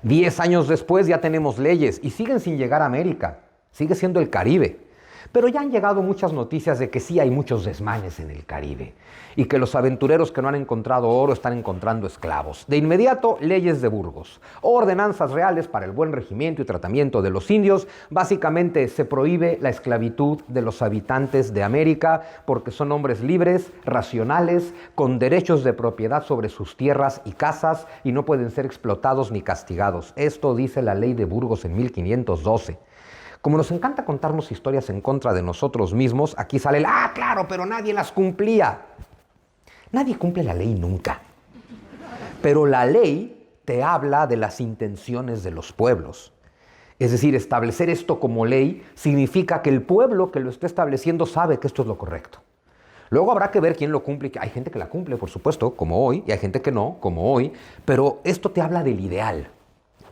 10 años después ya tenemos leyes y siguen sin llegar a América. Sigue siendo el Caribe. Pero ya han llegado muchas noticias de que sí hay muchos desmanes en el Caribe y que los aventureros que no han encontrado oro están encontrando esclavos. De inmediato, leyes de Burgos, ordenanzas reales para el buen regimiento y tratamiento de los indios. Básicamente se prohíbe la esclavitud de los habitantes de América porque son hombres libres, racionales, con derechos de propiedad sobre sus tierras y casas y no pueden ser explotados ni castigados. Esto dice la ley de Burgos en 1512. Como nos encanta contarnos historias en contra de nosotros mismos, aquí sale el ¡ah, claro, pero nadie las cumplía! Nadie cumple la ley nunca. Pero la ley te habla de las intenciones de los pueblos. Es decir, establecer esto como ley significa que el pueblo que lo está estableciendo sabe que esto es lo correcto. Luego habrá que ver quién lo cumple. Hay gente que la cumple, por supuesto, como hoy, y hay gente que no, como hoy, pero esto te habla del ideal.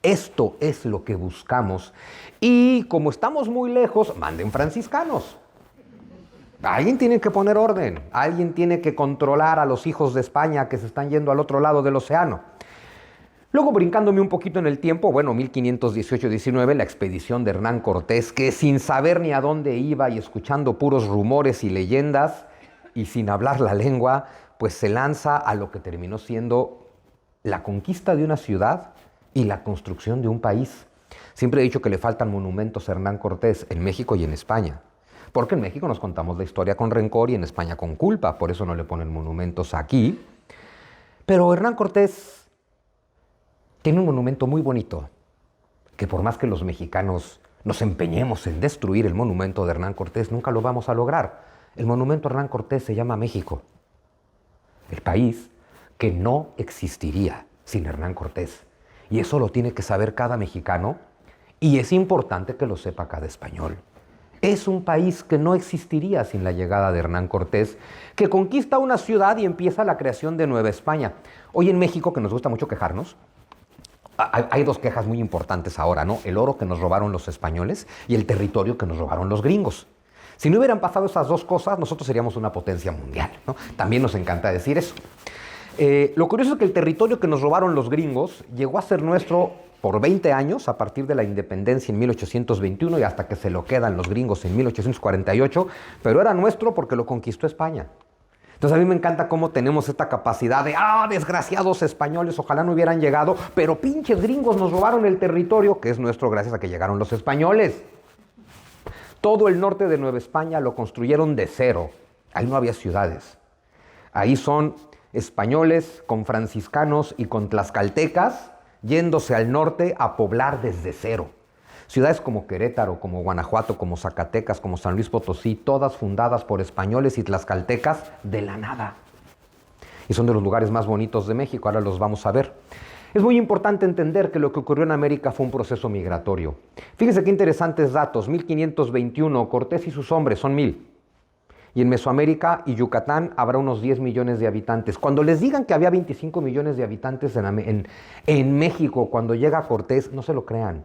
Esto es lo que buscamos. Y como estamos muy lejos, manden franciscanos. Alguien tiene que poner orden. Alguien tiene que controlar a los hijos de España que se están yendo al otro lado del océano. Luego, brincándome un poquito en el tiempo, 1518-19, la expedición de Hernán Cortés, que sin saber ni a dónde iba y escuchando puros rumores y leyendas y sin hablar la lengua, pues se lanza a lo que terminó siendo la conquista de una ciudad y la construcción de un país. Siempre he dicho que le faltan monumentos a Hernán Cortés en México y en España. Porque en México nos contamos la historia con rencor y en España con culpa. Por eso no le ponen monumentos aquí. Pero Hernán Cortés tiene un monumento muy bonito, que por más que los mexicanos nos empeñemos en destruir el monumento de Hernán Cortés, nunca lo vamos a lograr. El monumento a Hernán Cortés se llama México, el país que no existiría sin Hernán Cortés. Y eso lo tiene que saber cada mexicano y es importante que lo sepa cada español. Es un país que no existiría sin la llegada de Hernán Cortés, que conquista una ciudad y empieza la creación de Nueva España. Hoy en México, que nos gusta mucho quejarnos, hay dos quejas muy importantes ahora, ¿no? El oro que nos robaron los españoles y el territorio que nos robaron los gringos. Si no hubieran pasado esas dos cosas, nosotros seríamos una potencia mundial, ¿no? También nos encanta decir eso. Lo curioso es que el territorio que nos robaron los gringos llegó a ser nuestro por 20 años, a partir de la independencia en 1821 y hasta que se lo quedan los gringos en 1848, pero era nuestro porque lo conquistó España. Entonces a mí me encanta cómo tenemos esta capacidad de, desgraciados españoles, ojalá no hubieran llegado, pero pinches gringos nos robaron el territorio, que es nuestro gracias a que llegaron los españoles. Todo el norte de Nueva España lo construyeron de cero, ahí no había ciudades. Ahí son españoles con franciscanos y con tlaxcaltecas yéndose al norte a poblar desde cero. Ciudades como Querétaro, como Guanajuato, como Zacatecas, como San Luis Potosí, todas fundadas por españoles y tlaxcaltecas de la nada. Y son de los lugares más bonitos de México, ahora los vamos a ver. Es muy importante entender que lo que ocurrió en América fue un proceso migratorio. Fíjense qué interesantes datos. 1521, Cortés y sus hombres son 1000. Y en Mesoamérica y Yucatán habrá unos 10 millones de habitantes. Cuando les digan que había 25 millones de habitantes en México cuando llega Cortés, no se lo crean.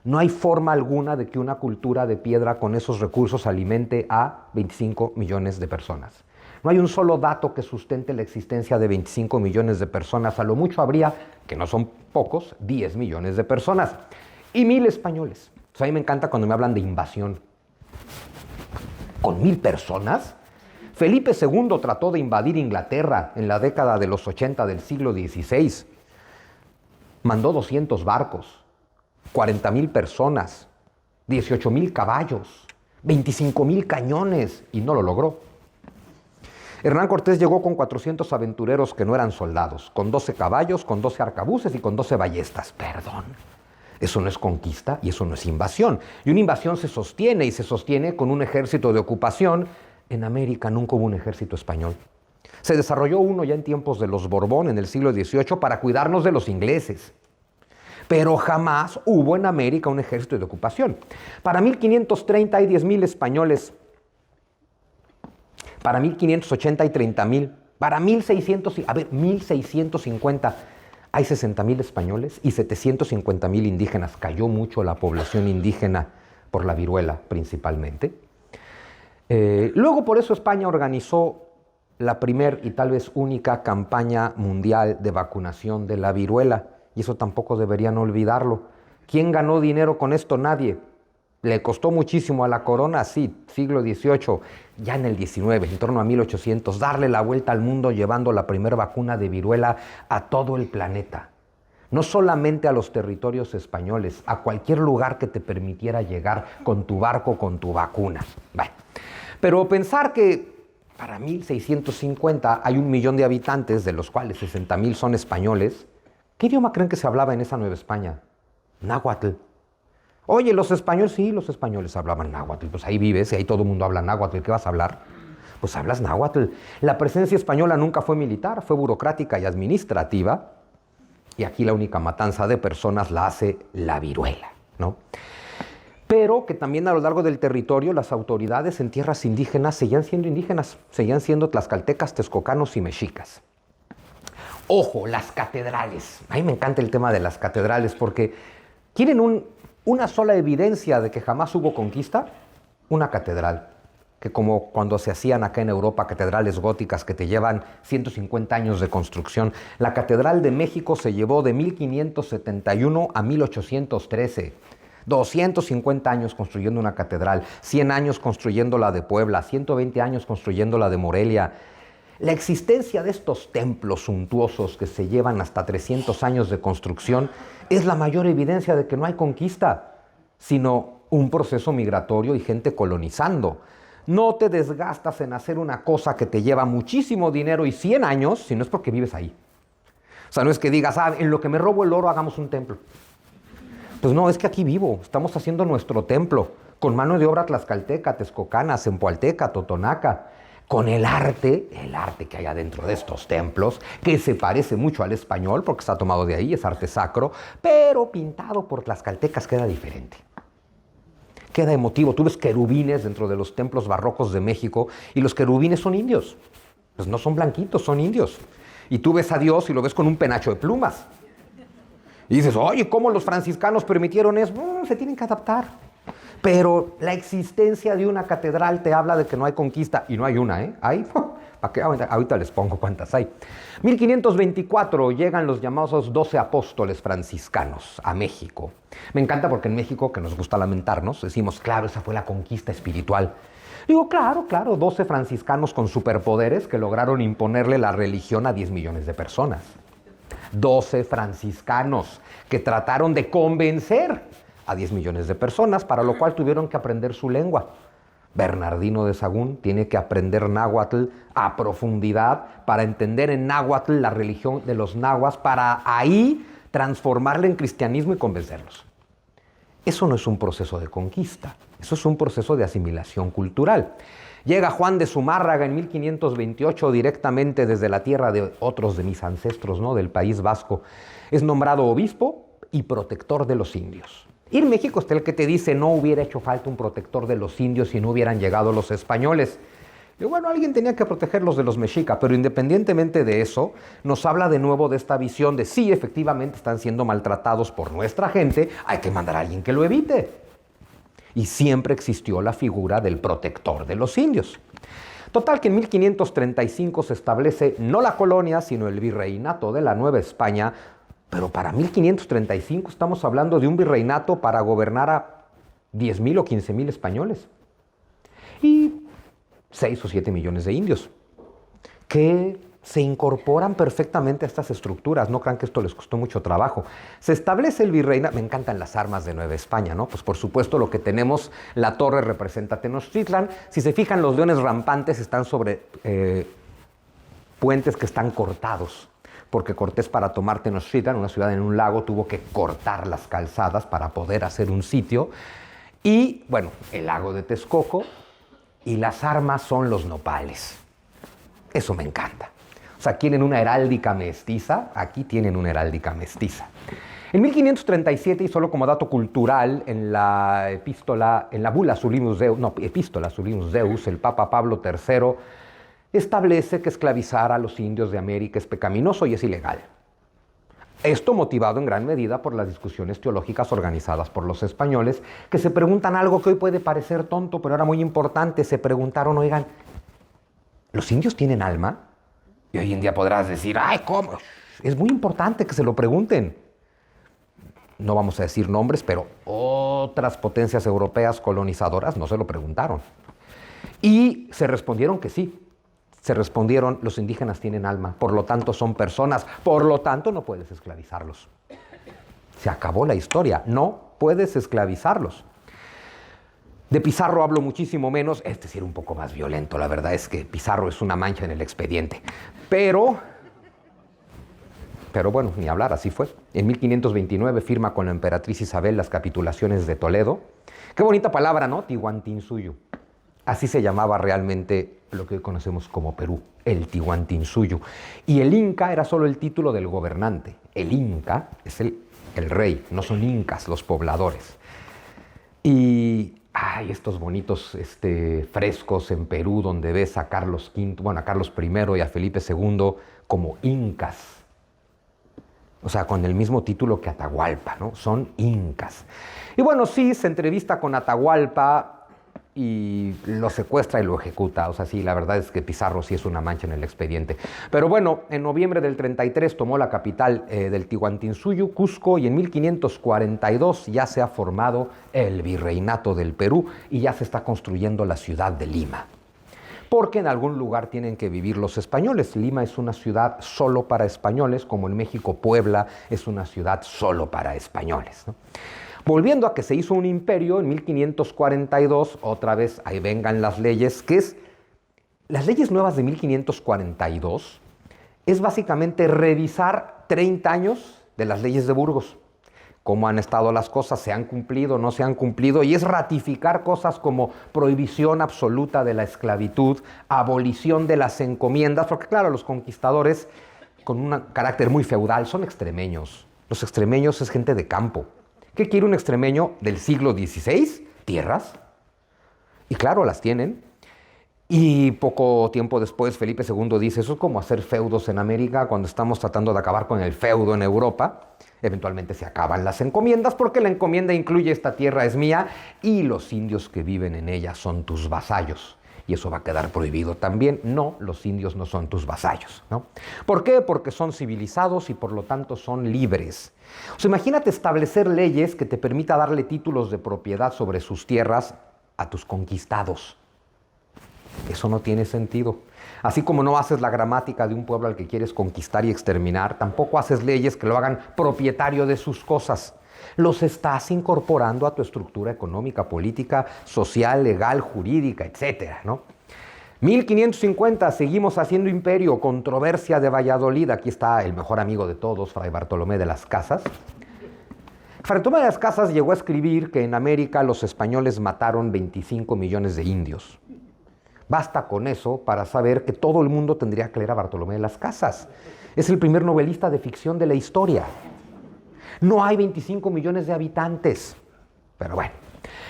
No hay forma alguna de que una cultura de piedra con esos recursos alimente a 25 millones de personas. No hay un solo dato que sustente la existencia de 25 millones de personas. A lo mucho habría, que no son pocos, 10 millones de personas. Y 1000 españoles. A mí me encanta cuando me hablan de invasión. ¿Con 1000 personas? Felipe II trató de invadir Inglaterra en la década de los 80 del siglo XVI. Mandó 200 barcos. 40,000 personas, 18,000 caballos, 25,000 cañones y no lo logró. Hernán Cortés llegó con 400 aventureros que no eran soldados, con 12 caballos, con 12 arcabuces y con 12 ballestas. Perdón, eso no es conquista y eso no es invasión. Y una invasión se sostiene y se sostiene con un ejército de ocupación. En América nunca hubo un ejército español. Se desarrolló uno ya en tiempos de los Borbón en el siglo XVIII para cuidarnos de los ingleses. Pero jamás hubo en América un ejército de ocupación. Para 1530 hay 10,000 españoles. Para 1580 hay 30,000. Para 1650 hay 60,000 españoles y 750,000 indígenas. Cayó mucho la población indígena por la viruela principalmente. Luego por eso España organizó la primer y tal vez única campaña mundial de vacunación de la viruela. Y eso tampoco deberían olvidarlo. ¿Quién ganó dinero con esto? Nadie. ¿Le costó muchísimo a la corona? Sí, siglo XVIII. Ya en el XIX, en torno a 1800, darle la vuelta al mundo llevando la primera vacuna de viruela a todo el planeta. No solamente a los territorios españoles, a cualquier lugar que te permitiera llegar con tu barco, con tu vacuna. Bueno, pero pensar que para 1650 hay 1 millón de habitantes, de los cuales 60,000 son españoles. ¿Qué idioma creen que se hablaba en esa Nueva España? Náhuatl. Oye, los españoles, sí, los españoles hablaban náhuatl. Pues ahí vives y ahí todo el mundo habla náhuatl. ¿Qué vas a hablar? Pues hablas náhuatl. La presencia española nunca fue militar, fue burocrática y administrativa. Y aquí la única matanza de personas la hace la viruela, ¿no? Pero que también a lo largo del territorio las autoridades en tierras indígenas, seguían siendo tlaxcaltecas, texcocanos y mexicas. Ojo, las catedrales. A mí me encanta el tema de las catedrales porque ¿quieren una sola evidencia de que jamás hubo conquista? Una catedral. Que como cuando se hacían acá en Europa catedrales góticas que te llevan 150 años de construcción. La Catedral de México se llevó de 1571 a 1813. 250 años construyendo una catedral, 100 años construyendo la de Puebla, 120 años construyendo la de Morelia. La existencia de estos templos suntuosos que se llevan hasta 300 años de construcción es la mayor evidencia de que no hay conquista, sino un proceso migratorio y gente colonizando. No te desgastas en hacer una cosa que te lleva muchísimo dinero y 100 años si no es porque vives ahí. O sea, no es que digas, en lo que me robo el oro hagamos un templo. Pues no, es que aquí vivo, estamos haciendo nuestro templo, con mano de obra tlaxcalteca, texcocana, zempoalteca, totonaca, con el arte que hay adentro de estos templos, que se parece mucho al español, porque está tomado de ahí, es arte sacro, pero pintado por tlaxcaltecas queda diferente. Queda emotivo. Tú ves querubines dentro de los templos barrocos de México, y los querubines son indios. Pues no son blanquitos, son indios. Y tú ves a Dios y lo ves con un penacho de plumas. Y dices, oye, ¿cómo los franciscanos permitieron eso? Se tienen que adaptar. Pero la existencia de una catedral te habla de que no hay conquista. Y no hay una, ¿eh? Hay, ¿para qué? Ahorita les pongo cuántas hay. 1524 llegan los llamados 12 apóstoles franciscanos a México. Me encanta porque en México, que nos gusta lamentarnos, decimos, claro, esa fue la conquista espiritual. Digo, claro, 12 franciscanos con superpoderes que lograron imponerle la religión a 10 millones de personas. 12 franciscanos que trataron de convencer a 10 millones de personas, para lo cual tuvieron que aprender su lengua. Bernardino de Sahagún tiene que aprender náhuatl a profundidad para entender en náhuatl la religión de los nahuas, para ahí transformarla en cristianismo y convencerlos. Eso no es un proceso de conquista, eso es un proceso de asimilación cultural. Llega Juan de Zumárraga en 1528 directamente desde la tierra de otros de mis ancestros, ¿no? Del País Vasco. Es nombrado obispo y protector de los indios. Y en México está el que te dice, no hubiera hecho falta un protector de los indios si no hubieran llegado los españoles. Y bueno, alguien tenía que protegerlos de los mexicas, pero independientemente de eso, nos habla de nuevo de esta visión de sí, efectivamente están siendo maltratados por nuestra gente, hay que mandar a alguien que lo evite. Y siempre existió la figura del protector de los indios. Total que en 1535 se establece no la colonia, sino el virreinato de la Nueva España, pero para 1535 estamos hablando de un virreinato para gobernar a 10,000 o 15,000 españoles. Y 6 o 7 millones de indios, que se incorporan perfectamente a estas estructuras. No crean que esto les costó mucho trabajo. Se establece el virreinato. Me encantan las armas de Nueva España, ¿no? Pues por supuesto lo que tenemos, la torre representa Tenochtitlan. Si se fijan, los leones rampantes están sobre puentes que están cortados, porque Cortés, para tomar Tenochtitlan, una ciudad en un lago, tuvo que cortar las calzadas para poder hacer un sitio. Y bueno, el lago de Texcoco, y las armas son los nopales. Eso me encanta. O sea, quieren una heráldica mestiza, aquí tienen una heráldica mestiza. En 1537, y solo como dato cultural, en la Bula Sulimus Deus, el Papa Pablo III establece que esclavizar a los indios de América es pecaminoso y es ilegal. Esto motivado en gran medida por las discusiones teológicas organizadas por los españoles, que se preguntan algo que hoy puede parecer tonto, pero era muy importante. Se preguntaron, oigan, ¿los indios tienen alma? Y hoy en día podrás decir, ¡ay, cómo! Es muy importante que se lo pregunten. No vamos a decir nombres, pero otras potencias europeas colonizadoras no se lo preguntaron. Y se respondieron que sí. Se respondieron, los indígenas tienen alma, por lo tanto son personas, por lo tanto no puedes esclavizarlos. Se acabó la historia, no puedes esclavizarlos. De Pizarro hablo muchísimo menos, este sí era un poco más violento, la verdad es que Pizarro es una mancha en el expediente. Pero bueno, ni hablar, así fue. En 1529 firma con la emperatriz Isabel las capitulaciones de Toledo. Qué bonita palabra, ¿no? Tihuantinsuyo. Así se llamaba realmente lo que hoy conocemos como Perú, el Tihuantinsuyo. Y el Inca era solo el título del gobernante. El Inca es el rey, no son incas los pobladores. Y hay estos bonitos frescos en Perú donde ves a Carlos V, bueno, a Carlos I y a Felipe II como incas. O sea, con el mismo título que Atahualpa, ¿no? Son incas. Y bueno, sí, se entrevista con Atahualpa y lo secuestra y lo ejecuta. O sea, sí, la verdad es que Pizarro sí es una mancha en el expediente. Pero bueno, en noviembre del 33 tomó la capital del Tihuantinsuyo, Cusco, y en 1542 ya se ha formado el Virreinato del Perú y ya se está construyendo la ciudad de Lima. Porque en algún lugar tienen que vivir los españoles. Lima es una ciudad solo para españoles, como en México Puebla es una ciudad solo para españoles, ¿no? Volviendo a que se hizo un imperio en 1542, otra vez ahí vengan las leyes, que es, las leyes nuevas de 1542 es básicamente revisar 30 años de las leyes de Burgos. Cómo han estado las cosas, se han cumplido, no se han cumplido, y es ratificar cosas como prohibición absoluta de la esclavitud, abolición de las encomiendas, porque claro, los conquistadores con un carácter muy feudal son extremeños. Los extremeños es gente de campo. ¿Qué quiere un extremeño del siglo XVI? Tierras. Y claro, las tienen. Y poco tiempo después Felipe II dice, eso es como hacer feudos en América cuando estamos tratando de acabar con el feudo en Europa. Eventualmente se acaban las encomiendas porque la encomienda incluye esta tierra es mía y los indios que viven en ella son tus vasallos. Y eso va a quedar prohibido también. No, los indios no son tus vasallos, ¿no? ¿Por qué? Porque son civilizados y por lo tanto son libres. O sea, imagínate establecer leyes que te permita darle títulos de propiedad sobre sus tierras a tus conquistados. Eso no tiene sentido. Así como no haces la gramática de un pueblo al que quieres conquistar y exterminar, tampoco haces leyes que lo hagan propietario de sus cosas. Los estás incorporando a tu estructura económica, política, social, legal, jurídica, etcétera, ¿no? 1550, seguimos haciendo imperio, controversia de Valladolid. Aquí está el mejor amigo de todos, Fray Bartolomé de las Casas. Fray Bartolomé de las Casas llegó a escribir que en América los españoles mataron 25 millones de indios. Basta con eso para saber que todo el mundo tendría que leer a Bartolomé de las Casas. Es el primer novelista de ficción de la historia. No hay 25 millones de habitantes. Pero bueno,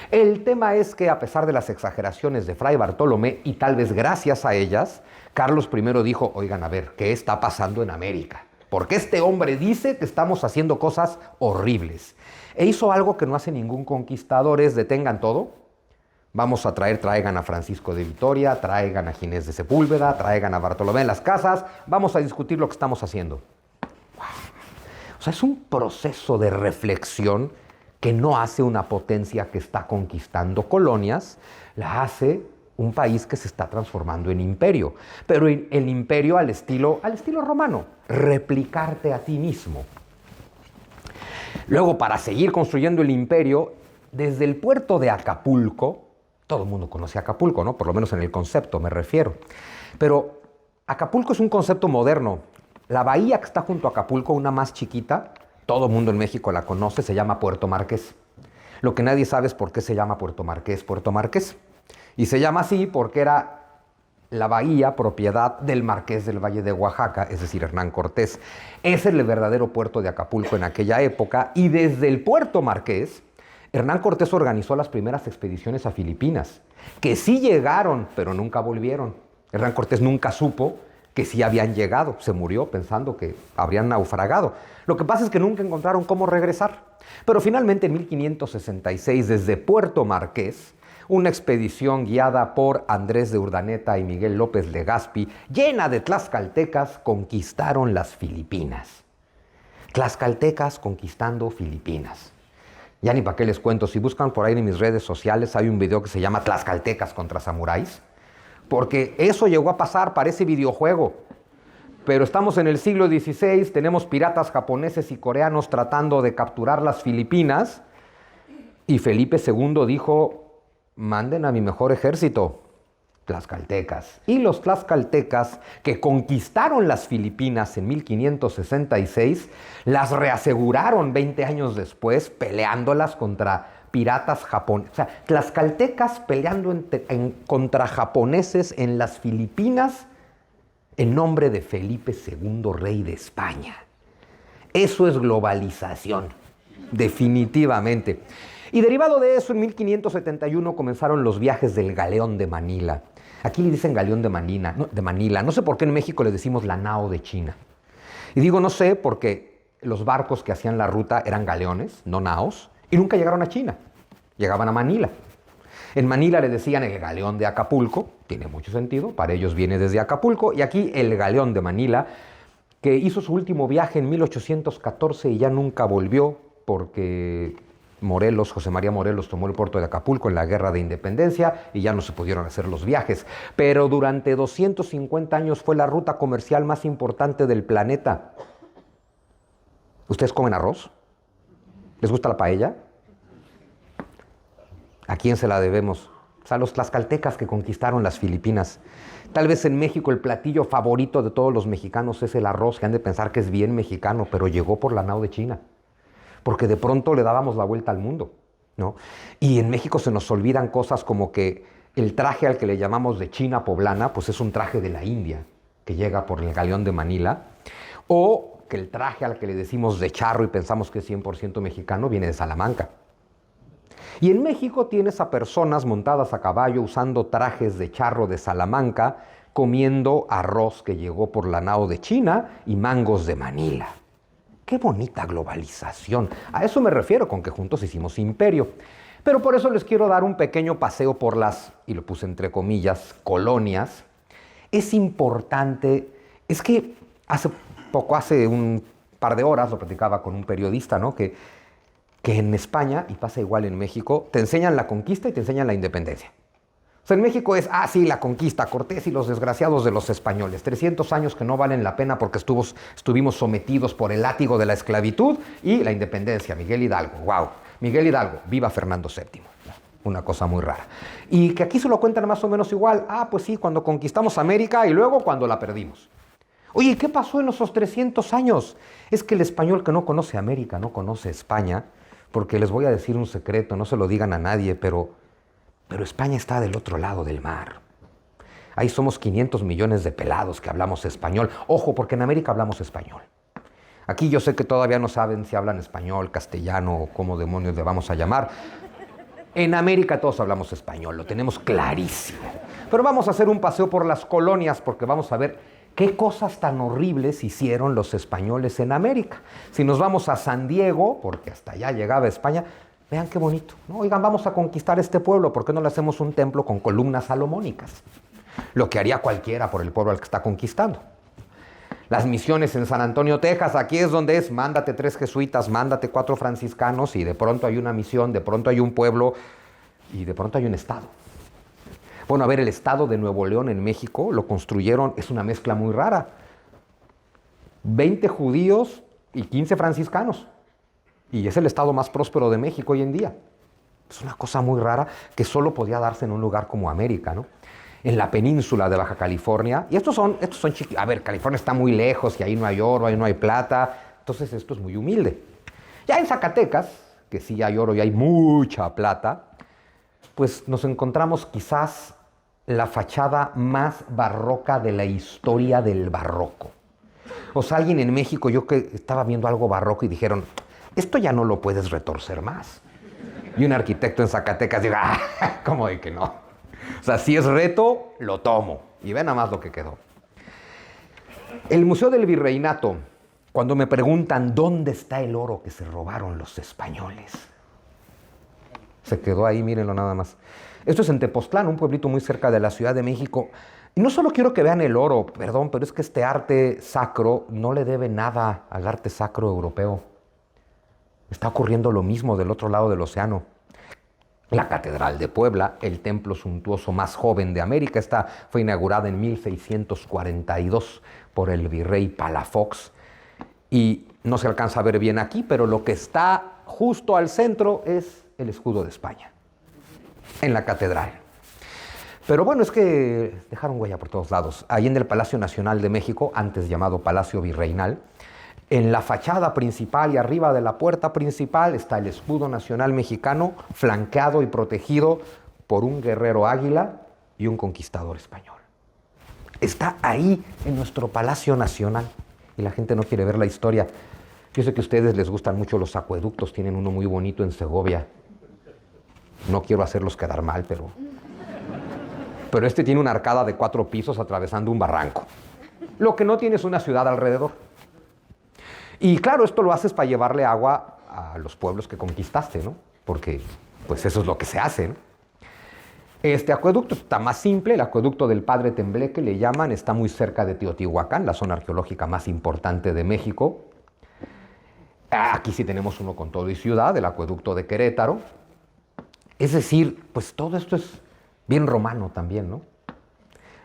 el tema es que a pesar de las exageraciones de Fray Bartolomé, y tal vez gracias a ellas, Carlos I dijo, oigan, a ver, ¿qué está pasando en América? Porque este hombre dice que estamos haciendo cosas horribles. E hizo algo que no hace ningún conquistador, es detengan todo. Vamos a traigan a Francisco de Vitoria, traigan a Ginés de Sepúlveda, traigan a Bartolomé de las Casas, vamos a discutir lo que estamos haciendo. Wow. O sea, es un proceso de reflexión que no hace una potencia que está conquistando colonias, la hace un país que se está transformando en imperio. Pero el imperio al estilo romano, replicarte a ti mismo. Luego, para seguir construyendo el imperio, desde el puerto de Acapulco, todo el mundo conoce Acapulco, ¿no? Por lo menos en el concepto me refiero. Pero Acapulco es un concepto moderno. La bahía que está junto a Acapulco, una más chiquita, todo el mundo en México la conoce, se llama Puerto Marqués. Lo que nadie sabe es por qué se llama Puerto Marqués, Puerto Marqués. Y se llama así porque era la bahía propiedad del Marqués del Valle de Oaxaca, es decir, Hernán Cortés. Ese es el verdadero puerto de Acapulco en aquella época. Y desde el Puerto Marqués, Hernán Cortés organizó las primeras expediciones a Filipinas, que sí llegaron, pero nunca volvieron. Hernán Cortés nunca supo que sí habían llegado, se murió pensando que habrían naufragado. Lo que pasa es que nunca encontraron cómo regresar. Pero finalmente en 1566, desde Puerto Marqués, una expedición guiada por Andrés de Urdaneta y Miguel López Legazpi, llena de tlaxcaltecas, conquistaron las Filipinas. Tlaxcaltecas conquistando Filipinas. Ya ni para qué les cuento, si buscan por ahí en mis redes sociales hay un video que se llama Tlaxcaltecas contra samuráis, porque eso llegó a pasar, parece videojuego. Pero estamos en el siglo XVI, tenemos piratas japoneses y coreanos tratando de capturar las Filipinas, y Felipe II dijo, manden a mi mejor ejército, tlaxcaltecas. Y los tlaxcaltecas que conquistaron las Filipinas en 1566, las reaseguraron 20 años después, peleándolas contra piratas japoneses. O sea, tlaxcaltecas peleando contra japoneses en las Filipinas en nombre de Felipe II, rey de España. Eso es globalización, definitivamente. Y derivado de eso, en 1571 comenzaron los viajes del Galeón de Manila. Aquí le dicen Galeón de Manila. No sé por qué en México le decimos la nao de China. Y digo no sé porque los barcos que hacían la ruta eran galeones, no naos, y nunca llegaron a China. Llegaban a Manila. En Manila le decían el Galeón de Acapulco, tiene mucho sentido, para ellos viene desde Acapulco, y aquí el Galeón de Manila, que hizo su último viaje en 1814 y ya nunca volvió porque José María Morelos tomó el puerto de Acapulco en la Guerra de Independencia y ya no se pudieron hacer los viajes. Pero durante 250 años fue la ruta comercial más importante del planeta. ¿Ustedes comen arroz? ¿Les gusta la paella? ¿A quién se la debemos? O sea, los tlaxcaltecas que conquistaron las Filipinas. Tal vez en México el platillo favorito de todos los mexicanos es el arroz, que han de pensar que es bien mexicano, pero llegó por la nao de China. Porque de pronto le dábamos la vuelta al mundo, ¿no? Y en México se nos olvidan cosas como que el traje al que le llamamos de China poblana, pues es un traje de la India, que llega por el galeón de Manila. O que el traje al que le decimos de charro y pensamos que es 100% mexicano, viene de Salamanca. Y en México tienes a personas montadas a caballo usando trajes de charro de Salamanca, comiendo arroz que llegó por la nao de China y mangos de Manila. ¡Qué bonita globalización! A eso me refiero con que juntos hicimos imperio. Pero por eso les quiero dar un pequeño paseo por las, y lo puse entre comillas, colonias. Es importante, es que hace un par de horas, lo platicaba con un periodista, ¿no? que en España, y pasa igual en México, te enseñan la conquista y te enseñan la independencia. O sea, en México es, sí, la conquista, Cortés y los desgraciados de los españoles. 300 años que no valen la pena porque estuvimos sometidos por el látigo de la esclavitud, y la independencia, Miguel Hidalgo, wow. Miguel Hidalgo, viva Fernando VII. Una cosa muy rara. Y que aquí se lo cuentan más o menos igual. Pues sí, cuando conquistamos América y luego cuando la perdimos. Oye, ¿qué pasó en esos 300 años? Es que el español que no conoce América, no conoce España, porque les voy a decir un secreto, no se lo digan a nadie, pero España está del otro lado del mar. Ahí somos 500 millones de pelados que hablamos español. Ojo, porque en América hablamos español. Aquí yo sé que todavía no saben si hablan español, castellano o cómo demonios le vamos a llamar. En América todos hablamos español, lo tenemos clarísimo. Pero vamos a hacer un paseo por las colonias porque vamos a ver qué cosas tan horribles hicieron los españoles en América. Si nos vamos a San Diego, porque hasta allá llegaba España, vean qué bonito, ¿no? Oigan, vamos a conquistar este pueblo, ¿por qué no le hacemos un templo con columnas salomónicas? Lo que haría cualquiera por el pueblo al que está conquistando. Las misiones en San Antonio, Texas, aquí es donde es, mándate 3 jesuitas, mándate 4 franciscanos, y de pronto hay una misión, de pronto hay un pueblo, y de pronto hay un estado. Bueno, a ver, el estado de Nuevo León en México lo construyeron, es una mezcla muy rara. 20 judíos y 15 franciscanos. Y es el estado más próspero de México hoy en día. Es una cosa muy rara que solo podía darse en un lugar como América, ¿no? En la península de Baja California. Y estos son chiquitos. A ver, California está muy lejos y ahí no hay oro, ahí no hay plata. Entonces esto es muy humilde. Ya en Zacatecas, que sí hay oro y hay mucha plata, pues nos encontramos quizás la fachada más barroca de la historia del barroco. O sea, alguien en México, yo que estaba viendo algo barroco y dijeron, esto ya no lo puedes retorcer más. Y un arquitecto en Zacatecas dijo, ¿cómo de que no? O sea, si es reto, lo tomo. Y ve nada más lo que quedó. El Museo del Virreinato, cuando me preguntan dónde está el oro que se robaron los españoles, se quedó ahí, mírenlo nada más. Esto es en Tepoztlán, un pueblito muy cerca de la Ciudad de México. Y no solo quiero que vean el oro, perdón, pero es que este arte sacro no le debe nada al arte sacro europeo. Está ocurriendo lo mismo del otro lado del océano. La Catedral de Puebla, el templo suntuoso más joven de América, esta fue inaugurada en 1642 por el virrey Palafox. Y no se alcanza a ver bien aquí, pero lo que está justo al centro es el escudo de España, en la catedral. Pero bueno, es que dejaron huella por todos lados. Ahí en el Palacio Nacional de México, antes llamado Palacio Virreinal, en la fachada principal y arriba de la puerta principal está el escudo nacional mexicano, flanqueado y protegido por un guerrero águila y un conquistador español. Está ahí en nuestro Palacio Nacional y la gente no quiere ver la historia. Yo sé que a ustedes les gustan mucho los acueductos, tienen uno muy bonito en Segovia. No quiero hacerlos quedar mal, pero este tiene una arcada de 4 pisos atravesando un barranco. Lo que no tiene es una ciudad alrededor. Y claro, esto lo haces para llevarle agua a los pueblos que conquistaste, ¿no? Porque pues eso es lo que se hace, ¿no? Este acueducto está más simple, el acueducto del Padre Tembleque le llaman, está muy cerca de Teotihuacán, la zona arqueológica más importante de México. Aquí sí tenemos uno con todo y ciudad, el acueducto de Querétaro. Es decir, pues todo esto es bien romano también, ¿no?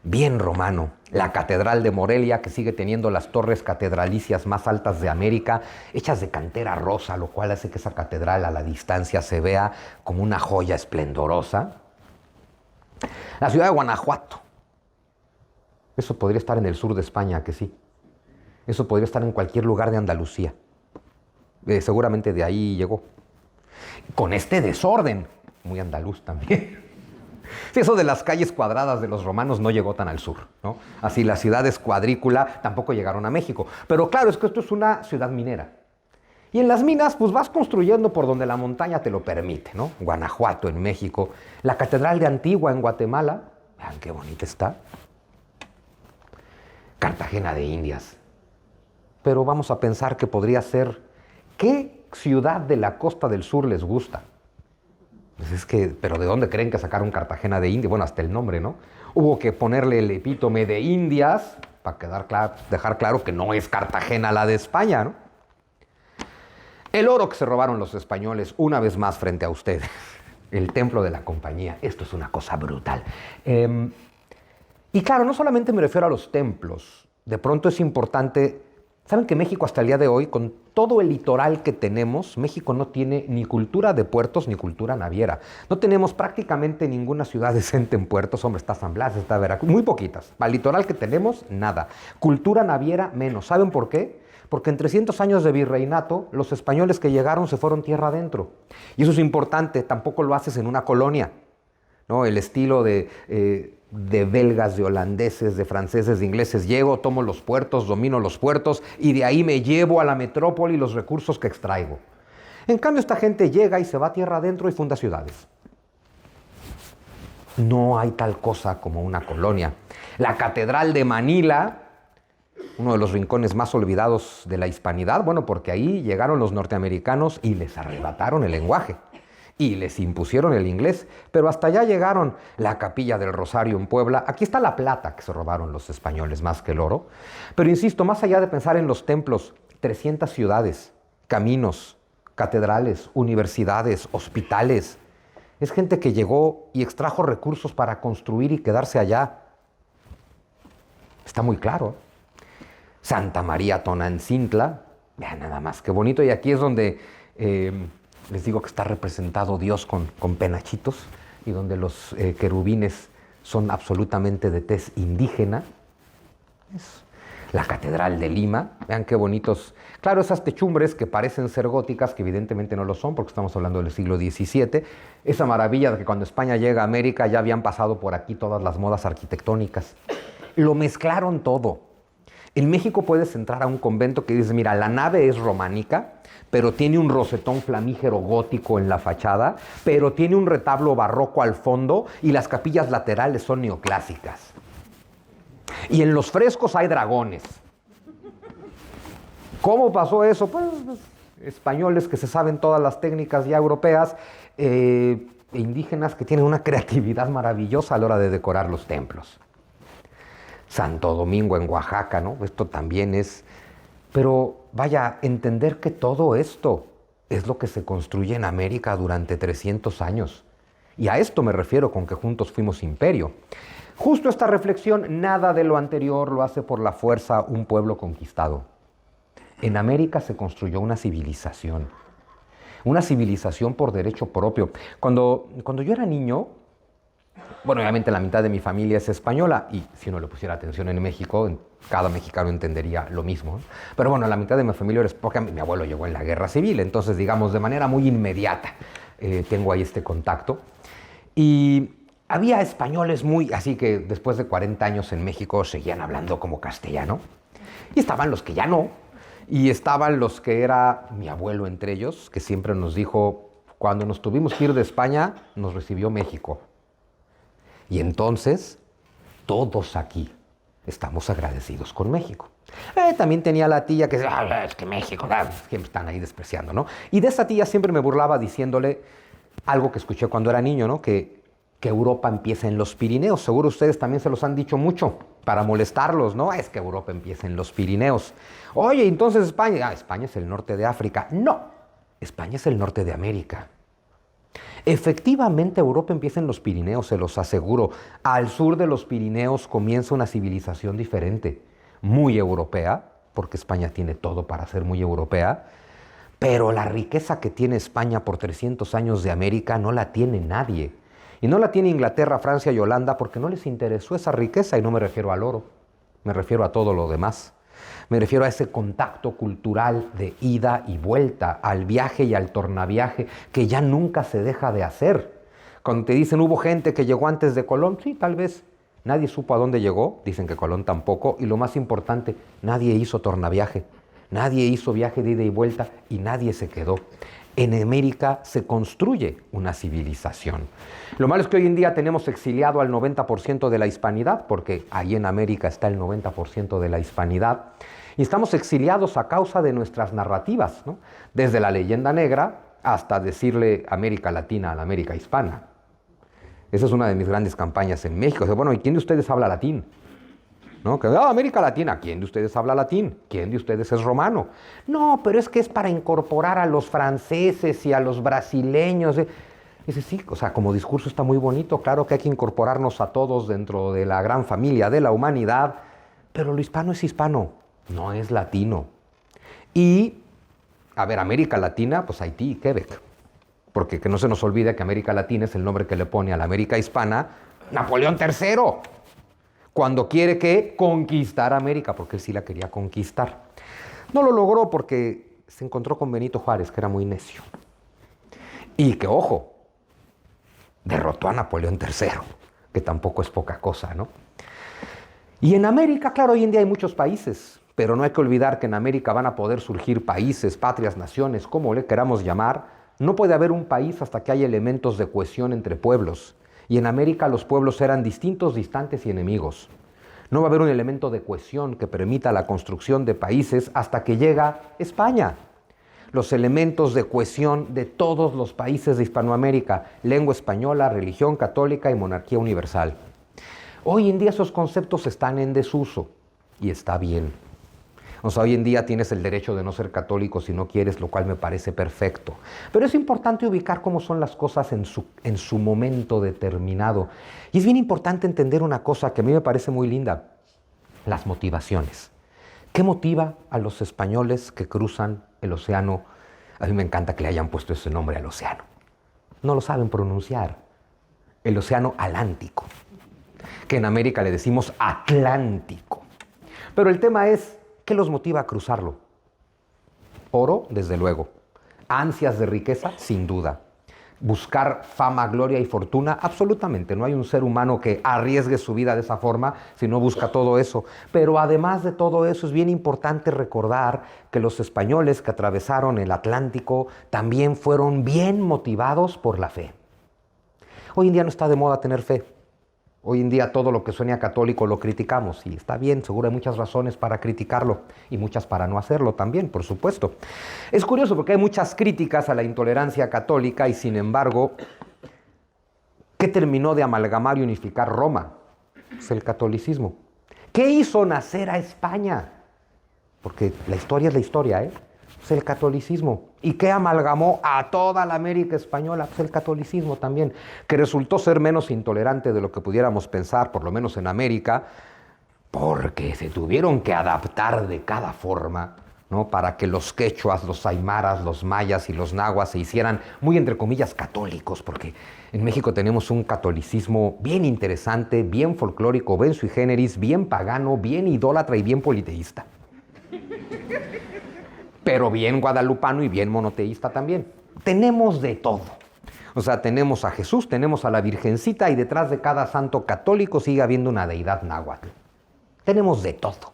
Bien romano. La Catedral de Morelia, que sigue teniendo las torres catedralicias más altas de América, hechas de cantera rosa, lo cual hace que esa catedral a la distancia se vea como una joya esplendorosa. La ciudad de Guanajuato. Eso podría estar en el sur de España, que sí. Eso podría estar en cualquier lugar de Andalucía. Seguramente de ahí llegó. Con este desorden, muy andaluz también. Sí, eso de las calles cuadradas de los romanos no llegó tan al sur, ¿no? Así las ciudades cuadrícula tampoco llegaron a México. Pero claro, es que esto es una ciudad minera. Y en las minas, pues vas construyendo por donde la montaña te lo permite, ¿no? Guanajuato, en México. La Catedral de Antigua, en Guatemala. Vean qué bonita está. Cartagena de Indias. Pero vamos a pensar que podría ser, ¿qué ciudad de la costa del sur les gusta? Pues es que, ¿pero de dónde creen que sacaron Cartagena de Indias? Bueno, hasta el nombre, ¿no? Hubo que ponerle el epítome de Indias para dejar claro que no es Cartagena la de España, ¿no? El oro que se robaron los españoles, una vez más frente a ustedes. El templo de la compañía. Esto es una cosa brutal. Y claro, no solamente me refiero a los templos. De pronto es importante. ¿Saben que México hasta el día de hoy, con todo el litoral que tenemos, México no tiene ni cultura de puertos ni cultura naviera? No tenemos prácticamente ninguna ciudad decente en puertos. Hombre, está San Blas, está Veracruz, muy poquitas. Para el litoral que tenemos, nada. Cultura naviera, menos. ¿Saben por qué? Porque en 300 años de virreinato, los españoles que llegaron se fueron tierra adentro. Y eso es importante, tampoco lo haces en una colonia, ¿no? El estilo de belgas, de holandeses, de franceses, de ingleses. Llego, tomo los puertos, domino los puertos y de ahí me llevo a la metrópoli los recursos que extraigo. En cambio, esta gente llega y se va tierra adentro y funda ciudades. No hay tal cosa como una colonia. La Catedral de Manila, uno de los rincones más olvidados de la hispanidad, bueno, porque ahí llegaron los norteamericanos y les arrebataron el lenguaje. Y les impusieron el inglés, pero hasta allá llegaron. La Capilla del Rosario en Puebla. Aquí está la plata que se robaron los españoles más que el oro. Pero insisto, más allá de pensar en los templos, 300 ciudades, caminos, catedrales, universidades, hospitales. Es gente que llegó y extrajo recursos para construir y quedarse allá. Está muy claro. Santa María Tonancintla, vean nada más, qué bonito. Y aquí es donde les digo que está representado Dios con penachitos y donde los querubines son absolutamente de tez indígena. Es la Catedral de Lima, vean qué bonitos. Claro, esas techumbres que parecen ser góticas, que evidentemente no lo son porque estamos hablando del siglo XVII. Esa maravilla de que cuando España llega a América ya habían pasado por aquí todas las modas arquitectónicas. Lo mezclaron todo. En México puedes entrar a un convento que dice, mira, la nave es románica, pero tiene un rosetón flamígero gótico en la fachada, pero tiene un retablo barroco al fondo y las capillas laterales son neoclásicas. Y en los frescos hay dragones. ¿Cómo pasó eso? Pues españoles que se saben todas las técnicas ya europeas, e indígenas que tienen una creatividad maravillosa a la hora de decorar los templos. Santo Domingo en Oaxaca, ¿no? Esto también es. Pero vaya, entender que todo esto es lo que se construye en América durante 300 años. Y a esto me refiero con que juntos fuimos imperio. Justo esta reflexión, nada de lo anterior lo hace por la fuerza un pueblo conquistado. En América se construyó una civilización por derecho propio. Cuando yo era niño, bueno, obviamente la mitad de mi familia es española y si uno le pusiera atención en México, cada mexicano entendería lo mismo, ¿no? Pero bueno, la mitad de mi familia es porque mi abuelo llegó en la guerra civil, entonces digamos de manera muy inmediata tengo ahí este contacto. Y había españoles así que después de 40 años en México seguían hablando como castellano. Y estaban los que ya no, y estaban los que era mi abuelo entre ellos, que siempre nos dijo, cuando nos tuvimos que ir de España, nos recibió México. Y entonces, todos aquí estamos agradecidos con México. También tenía la tía que decía, es que México, siempre están ahí despreciando, ¿no? Y de esa tía siempre me burlaba diciéndole algo que escuché cuando era niño, ¿no? Que Europa empieza en los Pirineos. Seguro ustedes también se los han dicho mucho para molestarlos, ¿no? Es que Europa empieza en los Pirineos. Oye, entonces España, España es el norte de África. No, España es el norte de América. Efectivamente, Europa empieza en los Pirineos, se los aseguro. Al sur de los Pirineos comienza una civilización diferente, muy europea, porque España tiene todo para ser muy europea, pero la riqueza que tiene España por 300 años de América no la tiene nadie. Y no la tiene Inglaterra, Francia y Holanda porque no les interesó esa riqueza, y no me refiero al oro, me refiero a todo lo demás. Me refiero a ese contacto cultural de ida y vuelta, al viaje y al tornaviaje, que ya nunca se deja de hacer. Cuando te dicen hubo gente que llegó antes de Colón, sí, tal vez. Nadie supo a dónde llegó, dicen que Colón tampoco, y lo más importante, nadie hizo tornaviaje, nadie hizo viaje de ida y vuelta y nadie se quedó. En América se construye una civilización. Lo malo es que hoy en día tenemos exiliado al 90% de la hispanidad, porque ahí en América está el 90% de la hispanidad, y estamos exiliados a causa de nuestras narrativas, ¿no? Desde la leyenda negra hasta decirle América Latina a la América hispana. Esa es una de mis grandes campañas en México. O sea, bueno, ¿y quién de ustedes habla latín? ¿No? Que, América Latina, ¿quién de ustedes habla latín? ¿Quién de ustedes es romano? No, pero es que es para incorporar a los franceses y a los brasileños. Dice, sí, o sea, como discurso está muy bonito, claro que hay que incorporarnos a todos dentro de la gran familia de la humanidad, pero lo hispano es hispano, no es latino. Y, a ver, América Latina, pues Haití y Quebec. Porque que no se nos olvide que América Latina es el nombre que le pone a la América hispana Napoleón III, cuando quiere que conquistar América, porque él sí la quería conquistar. No lo logró porque se encontró con Benito Juárez, que era muy necio. Y que, ojo, derrotó a Napoleón III, que tampoco es poca cosa, ¿no? Y en América, claro, hoy en día hay muchos países, pero no hay que olvidar que en América van a poder surgir países, patrias, naciones, como le queramos llamar. No puede haber un país hasta que haya elementos de cohesión entre pueblos. Y en América los pueblos eran distintos, distantes y enemigos. No va a haber un elemento de cohesión que permita la construcción de países hasta que llega España. Los elementos de cohesión de todos los países de Hispanoamérica, lengua española, religión católica y monarquía universal. Hoy en día esos conceptos están en desuso y está bien. O sea, hoy en día tienes el derecho de no ser católico si no quieres, lo cual me parece perfecto. Pero es importante ubicar cómo son las cosas en su momento determinado. Y es bien importante entender una cosa que a mí me parece muy linda: las motivaciones. ¿Qué motiva a los españoles que cruzan el océano? A mí me encanta que le hayan puesto ese nombre al océano. No lo saben pronunciar. El océano Atlántico, que en América le decimos Atlántico. Pero el tema es, ¿qué los motiva a cruzarlo? Oro, desde luego. Ansias de riqueza, sin duda. Buscar fama, gloria y fortuna, absolutamente. No hay un ser humano que arriesgue su vida de esa forma si no busca todo eso. Pero además de todo eso, es bien importante recordar que los españoles que atravesaron el Atlántico también fueron bien motivados por la fe. Hoy en día no está de moda tener fe. Hoy en día todo lo que suene a católico lo criticamos, y está bien, seguro hay muchas razones para criticarlo y muchas para no hacerlo también, por supuesto. Es curioso porque hay muchas críticas a la intolerancia católica y sin embargo, ¿qué terminó de amalgamar y unificar Roma? Es el catolicismo. ¿Qué hizo nacer a España? Porque la historia es la historia, Es el catolicismo. ¿Y qué amalgamó a toda la América española? Pues el catolicismo también, que resultó ser menos intolerante de lo que pudiéramos pensar, por lo menos en América, porque se tuvieron que adaptar de cada forma, ¿no? Para que los quechuas, los aymaras, los mayas y los nahuas se hicieran muy, entre comillas, católicos, porque en México tenemos un catolicismo bien interesante, bien folclórico, bien sui generis, bien pagano, bien idólatra y bien politeísta. Pero bien guadalupano y bien monoteísta también. Tenemos de todo. O sea, tenemos a Jesús, tenemos a la Virgencita y detrás de cada santo católico sigue habiendo una deidad náhuatl. Tenemos de todo.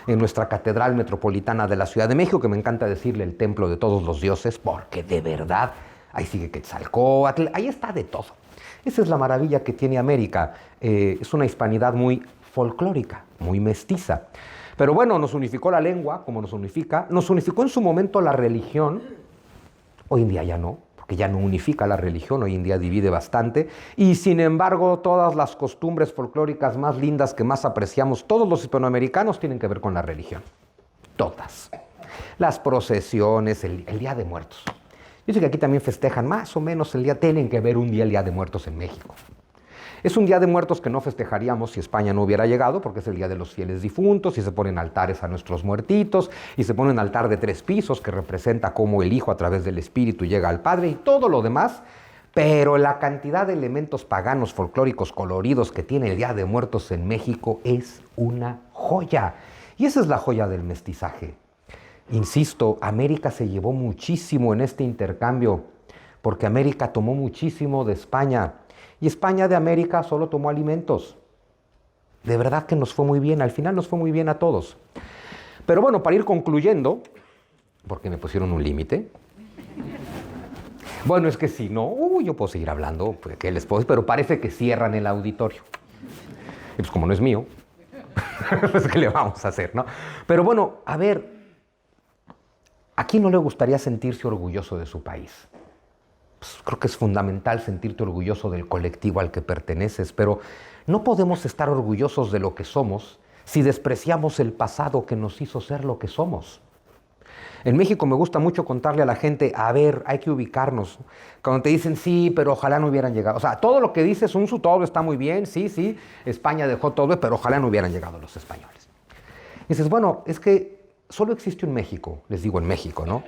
En nuestra Catedral Metropolitana de la Ciudad de México, que me encanta decirle el templo de todos los dioses, porque de verdad, ahí sigue Quetzalcóatl, ahí está de todo. Esa es la maravilla que tiene América. Es una hispanidad muy folclórica, muy mestiza. Pero bueno, nos unificó la lengua, como nos unificó en su momento la religión. Hoy en día ya no, porque ya no unifica la religión, hoy en día divide bastante. Y sin embargo, todas las costumbres folclóricas más lindas que más apreciamos todos los hispanoamericanos tienen que ver con la religión. Todas. Las procesiones, el Día de Muertos. Yo sé que aquí también festejan más o menos el día, tienen que ver un día el Día de Muertos en México. Es un Día de Muertos que no festejaríamos si España no hubiera llegado, porque es el Día de los Fieles Difuntos, y se ponen altares a nuestros muertitos, y se pone un altar de 3 pisos que representa cómo el Hijo a través del Espíritu llega al Padre, y todo lo demás. Pero la cantidad de elementos paganos, folclóricos, coloridos que tiene el Día de Muertos en México es una joya. Y esa es la joya del mestizaje. Insisto, América se llevó muchísimo en este intercambio, porque América tomó muchísimo de España. Y España de América solo tomó alimentos. De verdad que nos fue muy bien, al final nos fue muy bien a todos. Pero bueno, para ir concluyendo, porque me pusieron un límite. Bueno, es que si no, yo puedo seguir hablando, pues, ¿qué les puedo decir? Pero parece que cierran el auditorio. Y pues como no es mío, pues ¿qué le vamos a hacer, no? Pero bueno, a ver, ¿a quién no le gustaría sentirse orgulloso de su país? Pues creo que es fundamental sentirte orgulloso del colectivo al que perteneces, pero no podemos estar orgullosos de lo que somos si despreciamos el pasado que nos hizo ser lo que somos. En México me gusta mucho contarle a la gente, a ver, hay que ubicarnos. Cuando te dicen, sí, pero ojalá no hubieran llegado. O sea, todo lo que dices, todo está muy bien, sí, España dejó todo, pero ojalá no hubieran llegado los españoles. Y dices, bueno, es que solo existe un México, les digo en México, ¿no?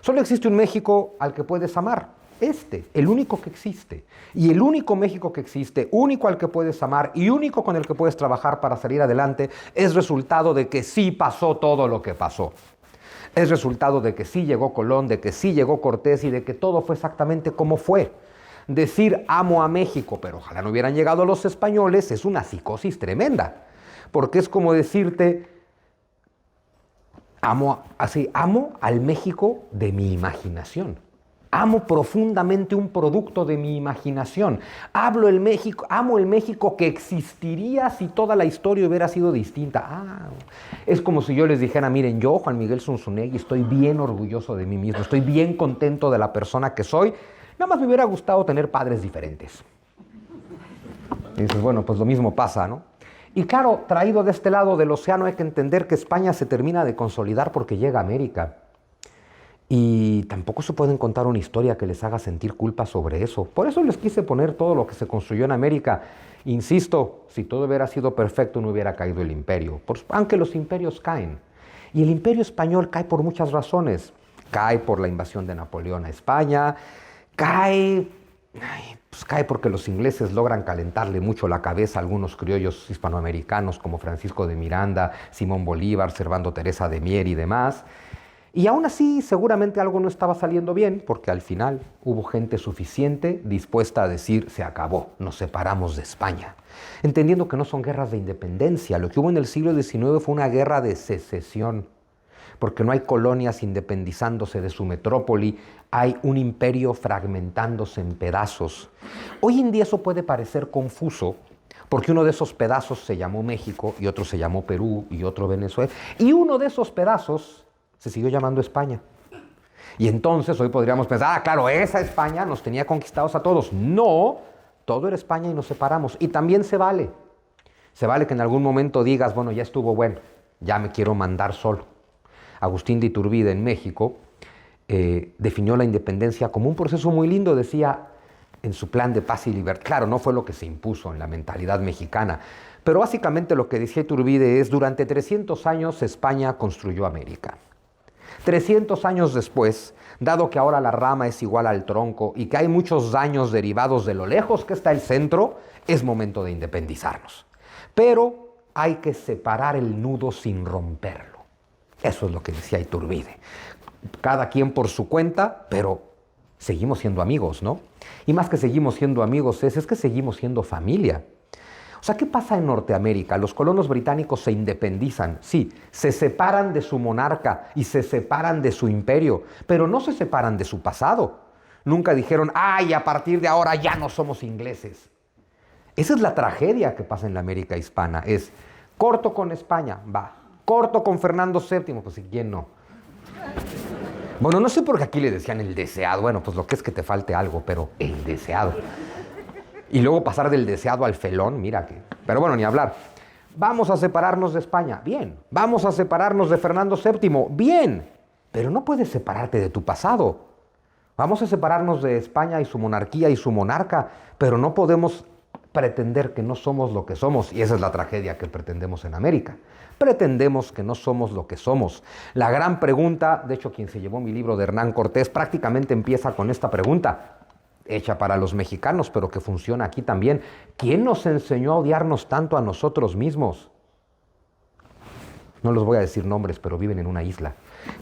Solo existe un México al que puedes amar, el único que existe. Y el único México que existe, único al que puedes amar y único con el que puedes trabajar para salir adelante, es resultado de que sí pasó todo lo que pasó. Es resultado de que sí llegó Colón, de que sí llegó Cortés y de que todo fue exactamente como fue. Decir amo a México, pero ojalá no hubieran llegado los españoles, es una psicosis tremenda. Porque es como decirte, amo al México de mi imaginación. Amo profundamente un producto de mi imaginación. Amo el México que existiría si toda la historia hubiera sido distinta. Es como si yo les dijera, miren, yo, Juan Miguel Zunzunegui, estoy bien orgulloso de mí mismo, estoy bien contento de la persona que soy, nada más me hubiera gustado tener padres diferentes. Y dices, bueno, pues lo mismo pasa, ¿no? Y claro, traído de este lado del océano hay que entender que España se termina de consolidar porque llega a América. Y tampoco se pueden contar una historia que les haga sentir culpa sobre eso. Por eso les quise poner todo lo que se construyó en América. Insisto, si todo hubiera sido perfecto no hubiera caído el imperio. Aunque los imperios caen. Y el imperio español cae por muchas razones. Cae por la invasión de Napoleón a España. Cae porque los ingleses logran calentarle mucho la cabeza a algunos criollos hispanoamericanos como Francisco de Miranda, Simón Bolívar, Servando Teresa de Mier y demás. Y aún así, seguramente algo no estaba saliendo bien, porque al final hubo gente suficiente dispuesta a decir, se acabó, nos separamos de España. Entendiendo que no son guerras de independencia, lo que hubo en el siglo XIX fue una guerra de secesión, porque no hay colonias independizándose de su metrópoli, hay un imperio fragmentándose en pedazos. Hoy en día eso puede parecer confuso, porque uno de esos pedazos se llamó México, y otro se llamó Perú, y otro Venezuela, y uno de esos pedazos se siguió llamando España. Y entonces hoy podríamos pensar, claro, esa España nos tenía conquistados a todos. No, todo era España y nos separamos. Y también se vale. Se vale que en algún momento digas, bueno, ya estuvo bueno, ya me quiero mandar solo. Agustín de Iturbide en México definió la independencia como un proceso muy lindo, decía en su plan de paz y libertad. Claro, no fue lo que se impuso en la mentalidad mexicana, pero básicamente lo que decía Iturbide es, durante 300 años España construyó América. 300 años después, dado que ahora la rama es igual al tronco y que hay muchos daños derivados de lo lejos que está el centro, es momento de independizarnos. Pero hay que separar el nudo sin romperlo. Eso es lo que decía Iturbide. Cada quien por su cuenta, pero seguimos siendo amigos, ¿no? Y más que seguimos siendo amigos es que seguimos siendo familia. O sea, ¿qué pasa en Norteamérica? Los colonos británicos se independizan, sí, se separan de su monarca y se separan de su imperio, pero no se separan de su pasado. Nunca dijeron, ¡ay, a partir de ahora ya no somos ingleses! Esa es la tragedia que pasa en la América hispana, es corto con España, va, corto con Fernando VII, pues ¿quién no? Bueno, no sé por qué aquí le decían el deseado, bueno, pues lo que es que te falte algo, pero el deseado. Y luego pasar del deseado al felón, mira que... Pero bueno, ni hablar. Vamos a separarnos de España, bien. Vamos a separarnos de Fernando VII, bien. Pero no puedes separarte de tu pasado. Vamos a separarnos de España y su monarquía y su monarca, pero no podemos pretender que no somos lo que somos. Y esa es la tragedia que pretendemos en América. Pretendemos que no somos lo que somos. La gran pregunta, de hecho quien se llevó mi libro de Hernán Cortés prácticamente empieza con esta pregunta. hecha para los mexicanos, pero que funciona aquí también. ¿Quién nos enseñó a odiarnos tanto a nosotros mismos? No les voy a decir nombres, pero viven en una isla.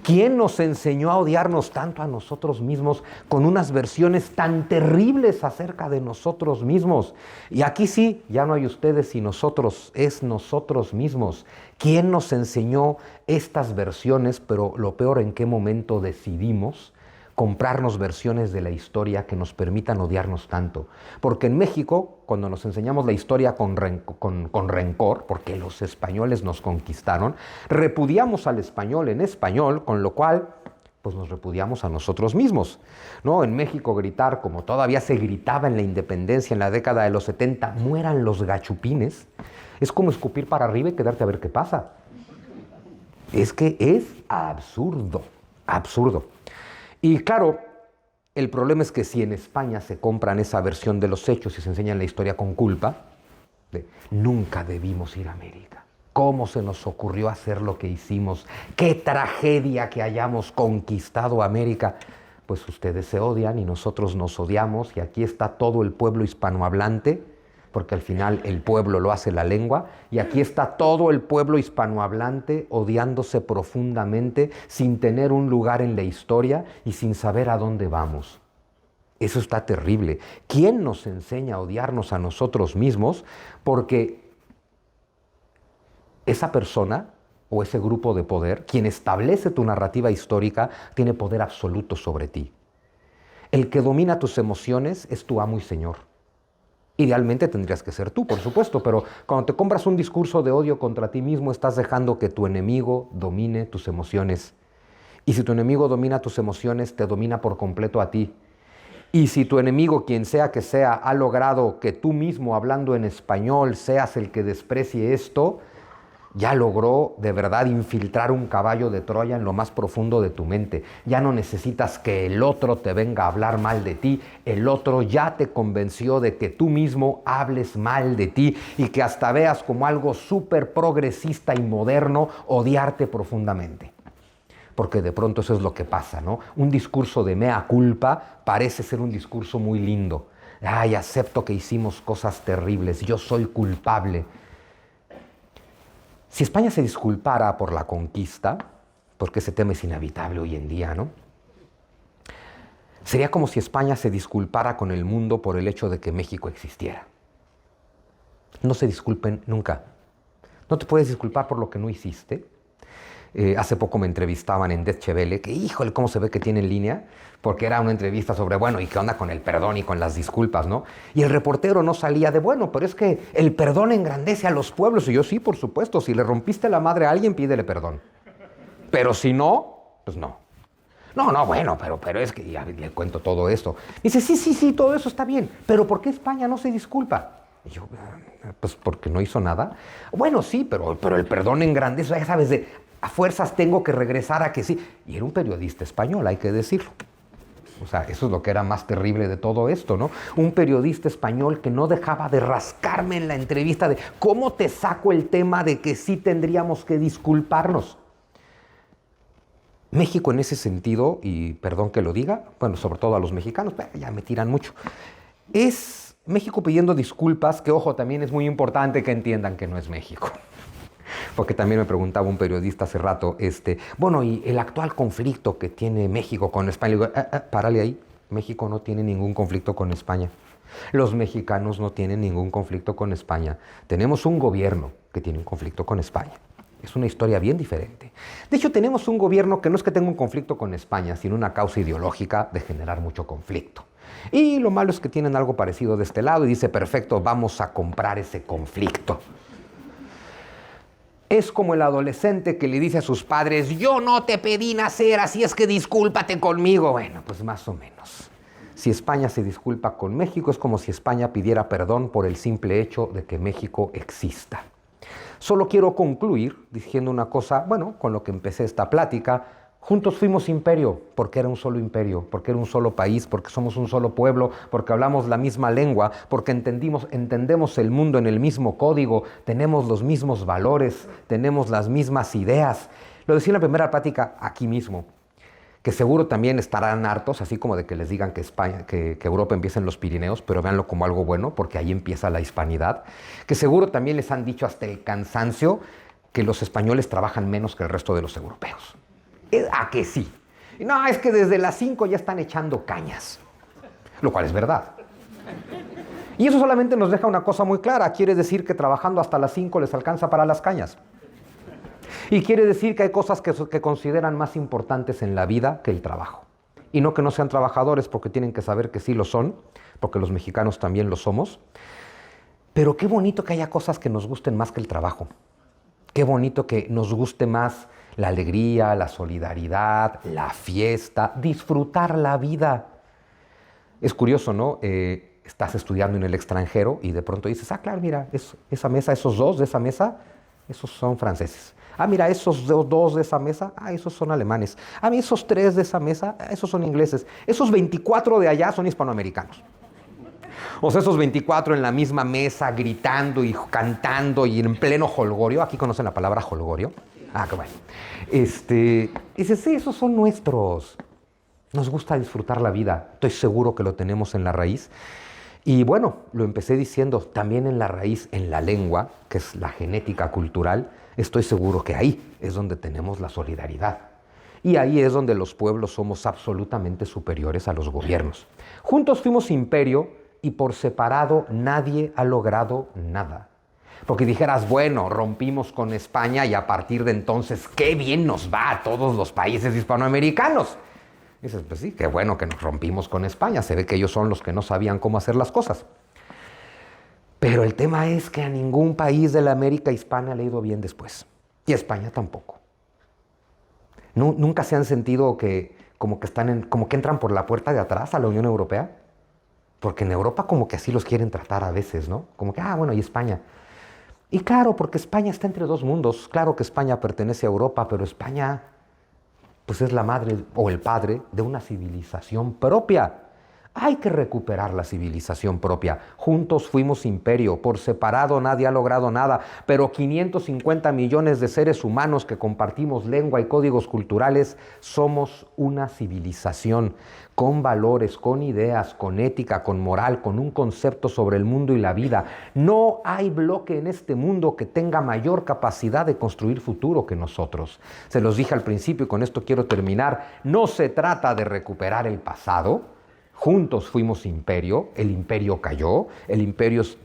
¿Quién nos enseñó a odiarnos tanto a nosotros mismos con unas versiones tan terribles acerca de nosotros mismos? Y aquí sí, ya no hay ustedes y nosotros, es nosotros mismos. ¿Quién nos enseñó estas versiones? Pero lo peor, ¿en qué momento decidimos comprarnos versiones de la historia que nos permitan odiarnos tanto? Porque en México, cuando nos enseñamos la historia con rencor, porque los españoles nos conquistaron, repudiamos al español en español, con lo cual pues nos repudiamos a nosotros mismos, ¿no? En México gritar, como todavía se gritaba en la independencia en la década de los 70, mueran los gachupines, es como escupir para arriba y quedarte a ver qué pasa. Es que es absurdo, absurdo. Y claro, el problema es que si en España se compran esa versión de los hechos y se enseña la historia con culpa, nunca debimos ir a América. ¿Cómo se nos ocurrió hacer lo que hicimos? ¡Qué tragedia que hayamos conquistado América! Pues ustedes se odian y nosotros nos odiamos y aquí está todo el pueblo hispanohablante, porque al final el pueblo lo hace la lengua, y aquí está todo el pueblo hispanohablante odiándose profundamente, sin tener un lugar en la historia y sin saber a dónde vamos. Eso está terrible. ¿Quién nos enseña a odiarnos a nosotros mismos? Porque esa persona o ese grupo de poder, quien establece tu narrativa histórica, tiene poder absoluto sobre ti. El que domina tus emociones es tu amo y señor. Idealmente tendrías que ser tú, por supuesto, pero cuando te compras un discurso de odio contra ti mismo, estás dejando que tu enemigo domine tus emociones. Y si tu enemigo domina tus emociones, te domina por completo a ti. Y si tu enemigo, quien sea que sea, ha logrado que tú mismo, hablando en español, seas el que desprecie esto, ya logró de verdad infiltrar un caballo de Troya en lo más profundo de tu mente. Ya no necesitas que el otro te venga a hablar mal de ti. El otro ya te convenció de que tú mismo hables mal de ti y que hasta veas como algo súper progresista y moderno odiarte profundamente. Porque de pronto eso es lo que pasa, ¿no? Un discurso de mea culpa parece ser un discurso muy lindo. Ay, acepto que hicimos cosas terribles, yo soy culpable. Si España se disculpara por la conquista, porque ese tema es inevitable hoy en día, ¿no? Sería como si España se disculpara con el mundo por el hecho de que México existiera. No se disculpen nunca. No te puedes disculpar por lo que no hiciste. Hace poco me entrevistaban en Deutsche Welle, que híjole, cómo se ve que tiene en línea, porque era una entrevista sobre, bueno, ¿y qué onda con el perdón y con las disculpas, no? Y el reportero no salía de, bueno, pero es que el perdón engrandece a los pueblos. Y yo, sí, por supuesto, si le rompiste la madre a alguien, pídele perdón. Pero si no, pues no. No, bueno, pero es que ya le cuento todo esto. Dice, sí, todo eso está bien, pero ¿por qué España no se disculpa? Y yo, pues porque no hizo nada. Bueno, sí, pero el perdón engrandece, ya sabes, a fuerzas tengo que regresar a que sí. Y era un periodista español, hay que decirlo. O sea, eso es lo que era más terrible de todo esto, ¿no? Un periodista español que no dejaba de rascarme en la entrevista de cómo te saco el tema de que sí tendríamos que disculparnos. México en ese sentido, y perdón que lo diga, bueno, sobre todo a los mexicanos, ya me tiran mucho, es México pidiendo disculpas, que ojo, también es muy importante que entiendan que no es México. Porque también me preguntaba un periodista hace rato, bueno, y el actual conflicto que tiene México con España, le digo, párale ahí, México no tiene ningún conflicto con España. Los mexicanos no tienen ningún conflicto con España. Tenemos un gobierno que tiene un conflicto con España. Es una historia bien diferente. De hecho, tenemos un gobierno que no es que tenga un conflicto con España, sino una causa ideológica de generar mucho conflicto. Y lo malo es que tienen algo parecido de este lado y dice, perfecto, vamos a comprar ese conflicto. Es como el adolescente que le dice a sus padres, yo no te pedí nacer, así es que discúlpate conmigo. Bueno, pues más o menos. Si España se disculpa con México, es como si España pidiera perdón por el simple hecho de que México exista. Solo quiero concluir diciendo una cosa, bueno, con lo que empecé esta plática. Juntos fuimos imperio, porque era un solo imperio, porque era un solo país, porque somos un solo pueblo, porque hablamos la misma lengua, porque entendemos el mundo en el mismo código, tenemos los mismos valores, tenemos las mismas ideas. Lo decía en la primera plática aquí mismo. que seguro también estarán hartos, así como de que les digan que, España, que Europa empieza en los Pirineos, pero véanlo como algo bueno, porque ahí empieza la hispanidad, que seguro también les han dicho hasta el cansancio que los españoles trabajan menos que el resto de los europeos. ¿A que sí? No, es que desde las 5 ya están echando cañas, lo cual es verdad. Y eso solamente nos deja una cosa muy clara, quiere decir que trabajando hasta las 5 les alcanza para las cañas. Y quiere decir que hay cosas que consideran más importantes en la vida que el trabajo. Y no que no sean trabajadores, porque tienen que saber que sí lo son, porque los mexicanos también lo somos. Pero qué bonito que haya cosas que nos gusten más que el trabajo. Qué bonito que nos guste más la alegría, la solidaridad, la fiesta, disfrutar la vida. Es curioso, ¿no? Estás estudiando en el extranjero y de pronto dices, claro, mira, esa mesa, esos dos de esa mesa, esos son franceses. Mira, esos dos de esa mesa, esos son alemanes. Mira, esos 3 de esa mesa, esos son ingleses. Esos 24 de allá son hispanoamericanos. O sea, esos 24 en la misma mesa, gritando y cantando y en pleno jolgorio. ¿Aquí conocen la palabra jolgorio? Qué bueno. Dices, sí, esos son nuestros. Nos gusta disfrutar la vida. Estoy seguro que lo tenemos en la raíz. Y bueno, lo empecé diciendo, también en la raíz, en la lengua, que es la genética cultural, estoy seguro que ahí es donde tenemos la solidaridad. Y ahí es donde los pueblos somos absolutamente superiores a los gobiernos. Juntos fuimos imperio y por separado nadie ha logrado nada. Porque dijeras, bueno, rompimos con España y a partir de entonces, qué bien nos va a todos los países hispanoamericanos. Dices, pues sí, qué bueno que nos rompimos con España. Se ve que ellos son los que no sabían cómo hacer las cosas. Pero el tema es que a ningún país de la América hispana le ha ido bien después. Y a España tampoco. ¿Nunca se han sentido que como que entran por la puerta de atrás a la Unión Europea? Porque en Europa como que así los quieren tratar a veces, ¿no? Como que, bueno, y España. Y claro, porque España está entre dos mundos. Claro que España pertenece a Europa, pero España pues es la madre o el padre de una civilización propia. Hay que recuperar la civilización propia. Juntos fuimos imperio, por separado nadie ha logrado nada, pero 550 millones de seres humanos que compartimos lengua y códigos culturales somos una civilización con valores, con ideas, con ética, con moral, con un concepto sobre el mundo y la vida. No hay bloque en este mundo que tenga mayor capacidad de construir futuro que nosotros. Se los dije al principio y con esto quiero terminar. No se trata de recuperar el pasado. Juntos fuimos imperio, el imperio cayó, el imperio es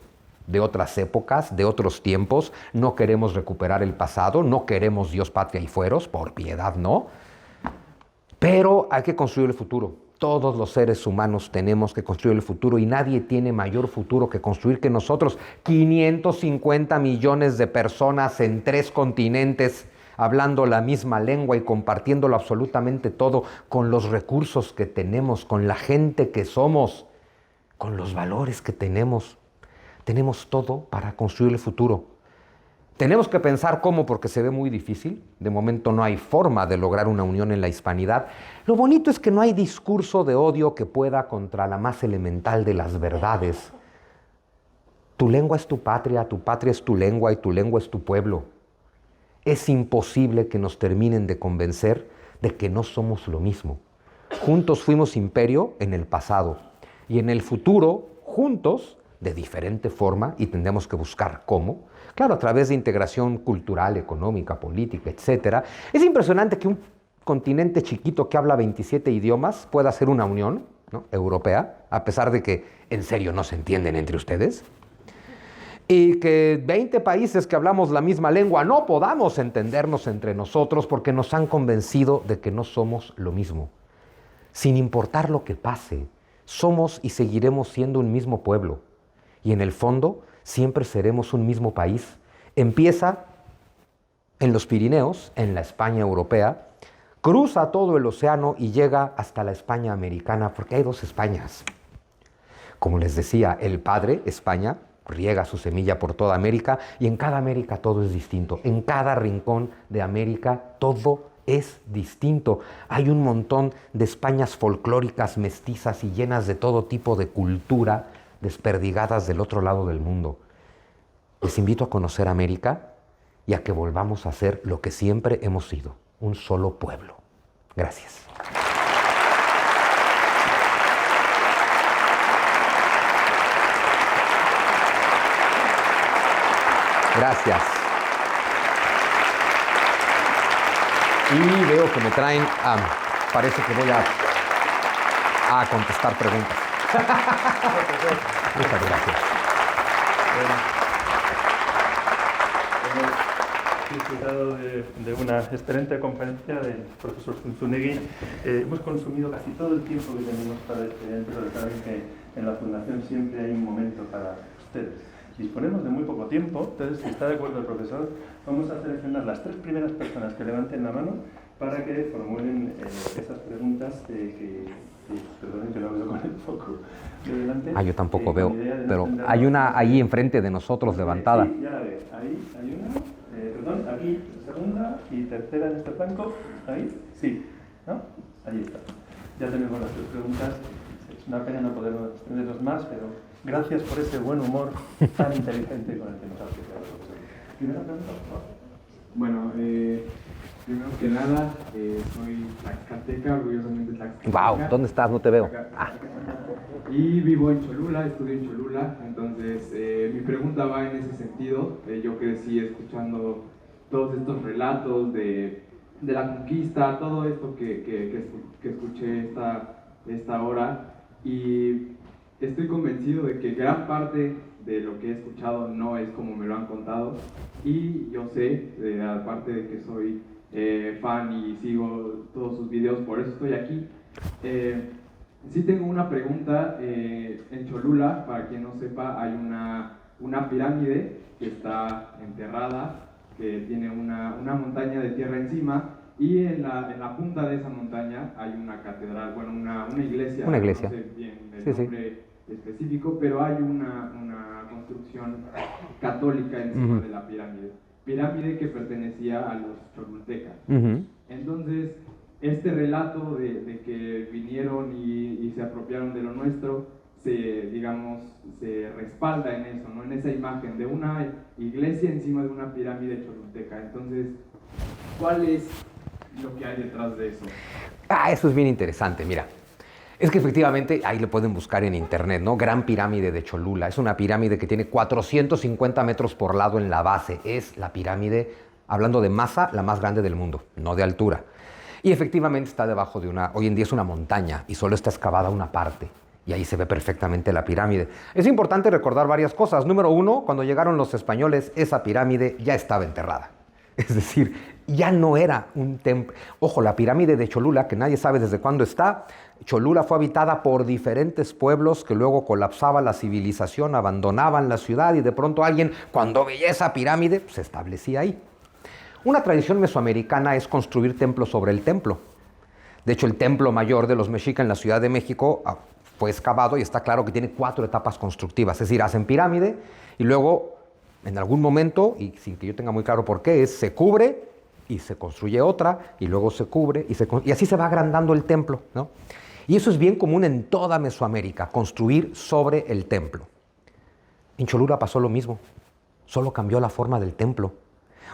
de otras épocas, de otros tiempos. No queremos recuperar el pasado, no queremos Dios, patria y fueros, por piedad no. Pero hay que construir el futuro. Todos los seres humanos tenemos que construir el futuro y nadie tiene mayor futuro que construir que nosotros. 550 millones de personas en 3 continentes, hablando la misma lengua y compartiéndolo absolutamente todo, con los recursos que tenemos, con la gente que somos, con los valores que tenemos. Tenemos todo para construir el futuro. Tenemos que pensar cómo, porque se ve muy difícil. De momento no hay forma de lograr una unión en la hispanidad. Lo bonito es que no hay discurso de odio que pueda contra la más elemental de las verdades. Tu lengua es tu patria es tu lengua y tu lengua es tu pueblo. Es imposible que nos terminen de convencer de que no somos lo mismo. Juntos fuimos imperio en el pasado y en el futuro, juntos, de diferente forma, y tendremos que buscar cómo. Claro, a través de integración cultural, económica, política, etc. Es impresionante que un continente chiquito que habla 27 idiomas pueda ser una unión, ¿no?, europea, a pesar de que en serio no se entienden entre ustedes. Y que 20 países que hablamos la misma lengua no podamos entendernos entre nosotros porque nos han convencido de que no somos lo mismo. Sin importar lo que pase, somos y seguiremos siendo un mismo pueblo. Y en el fondo, siempre seremos un mismo país. Empieza en los Pirineos, en la España europea, cruza todo el océano y llega hasta la España americana, porque hay 2 Españas. Como les decía, el padre, España, riega su semilla por toda América y en cada América todo es distinto. En cada rincón de América todo es distinto. Hay un montón de Españas folclóricas, mestizas y llenas de todo tipo de cultura, desperdigadas del otro lado del mundo. Les invito a conocer América y a que volvamos a ser lo que siempre hemos sido, un solo pueblo. Gracias. Gracias. Y veo que me traen, parece que voy a contestar preguntas. Muchas gracias. He disfrutado de una excelente conferencia del profesor Zunzunegui. Hemos consumido casi todo el tiempo que tenemos para este evento, pero saben que en la Fundación siempre hay un momento para ustedes. Disponemos de muy poco tiempo, entonces si está de acuerdo el profesor, vamos a seleccionar las 3 primeras personas que levanten la mano para que formulen esas preguntas perdonen que no veo con el foco de delante. Yo tampoco veo, pero hay una ahí enfrente de nosotros levantada. Sí, ya la ve. Ahí hay una. Perdón, aquí segunda y tercera en este flanco. Ahí, sí. ¿No? Ahí está. Ya tenemos las 3 preguntas. Es una pena no poder extenderlos más, pero gracias por ese buen humor tan inteligente con el que nos ha explicado el profesor. Primera pregunta, por favor. Bueno, primero que nada, soy tlaxcalteca, orgullosamente tlaxcalteca. Wow, ¿dónde estás? No te veo. Y vivo en Cholula, estudio en Cholula, entonces mi pregunta va en ese sentido. Yo crecí escuchando todos estos relatos de la conquista, todo esto que escuché esta hora, y estoy convencido de que gran parte de lo que he escuchado no es como me lo han contado, y yo sé, aparte de que soy fan y sigo todos sus videos, por eso estoy aquí. Sí tengo una pregunta. En Cholula, para quien no sepa, hay una pirámide que está enterrada, que tiene una montaña de tierra encima, y en la punta de esa montaña hay una catedral, bueno, una iglesia. Una iglesia. No sé bien el nombre específico, pero hay una construcción católica encima de la pirámide que pertenecía a los cholultecas. Entonces, este relato de que vinieron y se apropiaron de lo nuestro, se respalda en eso, ¿no? En esa imagen de una iglesia encima de una pirámide cholulteca. Entonces, ¿cuál es lo que hay detrás de eso? Eso es bien interesante, mira. Es que efectivamente, ahí lo pueden buscar en internet, ¿no? Gran Pirámide de Cholula. Es una pirámide que tiene 450 metros por lado en la base. Es la pirámide, hablando de masa, la más grande del mundo, no de altura. Y efectivamente está debajo de hoy en día es una montaña y solo está excavada una parte. Y ahí se ve perfectamente la pirámide. Es importante recordar varias cosas. Número 1, cuando llegaron los españoles, esa pirámide ya estaba enterrada. Es decir, ya no era un templo. Ojo, la pirámide de Cholula, que nadie sabe desde cuándo está. Cholula fue habitada por diferentes pueblos que luego colapsaba la civilización, abandonaban la ciudad y de pronto alguien, cuando veía esa pirámide, se establecía ahí. Una tradición mesoamericana es construir templo sobre el templo. De hecho, el templo mayor de los mexicas en la Ciudad de México fue excavado y está claro que tiene 4 etapas constructivas. Es decir, hacen pirámide y luego, en algún momento, y sin que yo tenga muy claro por qué, se cubre y se construye otra y luego se cubre y así se va agrandando el templo, ¿no? Y eso es bien común en toda Mesoamérica, construir sobre el templo. En Cholula pasó lo mismo, solo cambió la forma del templo.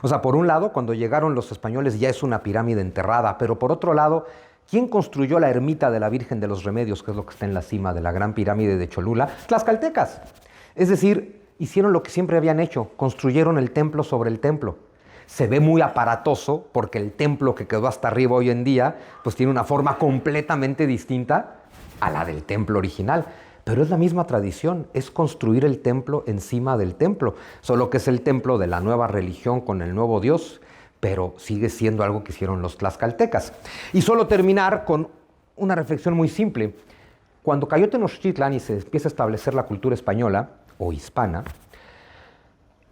O sea, por un lado, cuando llegaron los españoles ya es una pirámide enterrada, pero por otro lado, ¿quién construyó la ermita de la Virgen de los Remedios, que es lo que está en la cima de la Gran Pirámide de Cholula? Tlaxcaltecas. Es decir, hicieron lo que siempre habían hecho, construyeron el templo sobre el templo. Se ve muy aparatoso porque el templo que quedó hasta arriba hoy en día pues tiene una forma completamente distinta a la del templo original. Pero es la misma tradición, es construir el templo encima del templo, solo que es el templo de la nueva religión con el nuevo Dios, pero sigue siendo algo que hicieron los tlaxcaltecas. Y solo terminar con una reflexión muy simple. Cuando cayó Tenochtitlan y se empieza a establecer la cultura española o hispana,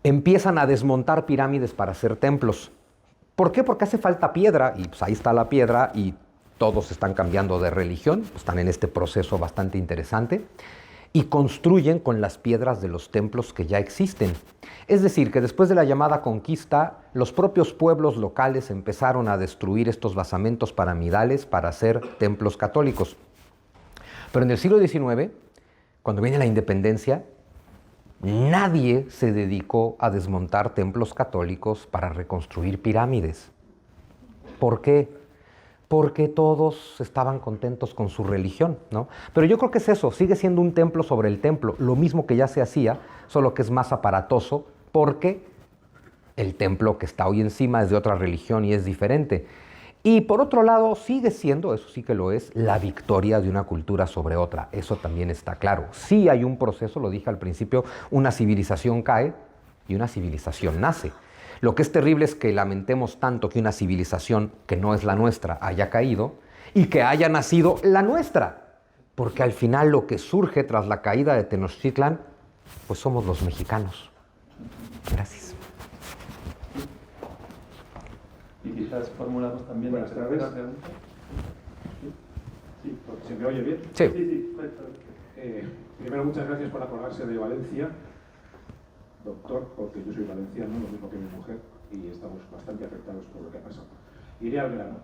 empiezan a desmontar pirámides para hacer templos. ¿Por qué? Porque hace falta piedra, y pues ahí está la piedra, y todos están cambiando de religión, están en este proceso bastante interesante, y construyen con las piedras de los templos que ya existen. Es decir, que después de la llamada conquista, los propios pueblos locales empezaron a destruir estos basamentos piramidales para hacer templos católicos. Pero en el siglo XIX, cuando viene la independencia, nadie se dedicó a desmontar templos católicos para reconstruir pirámides. ¿Por qué? Porque todos estaban contentos con su religión, ¿no? Pero yo creo que es eso, sigue siendo un templo sobre el templo, lo mismo que ya se hacía, solo que es más aparatoso, porque El templo que está hoy encima es de otra religión y es diferente. Y por otro lado, sigue siendo, eso sí que lo es, la victoria de una cultura sobre otra. Eso también está claro. Sí hay un proceso, lo dije al principio, una civilización cae y una civilización nace. Lo que es terrible es que lamentemos tanto que una civilización que no es la nuestra haya caído y que haya nacido la nuestra. Porque al final lo que surge tras la caída de Tenochtitlan, pues somos los mexicanos. Gracias. Y quizás formulamos también Buenas la tardes. tercera pregunta. Sí, ¿Se me oye bien? Sí. sí, perfecto. Primero, muchas gracias por acordarse de Valencia, doctor, porque yo soy valenciano, lo mismo que mi mujer, y estamos bastante afectados por lo que ha pasado. Iré al grano.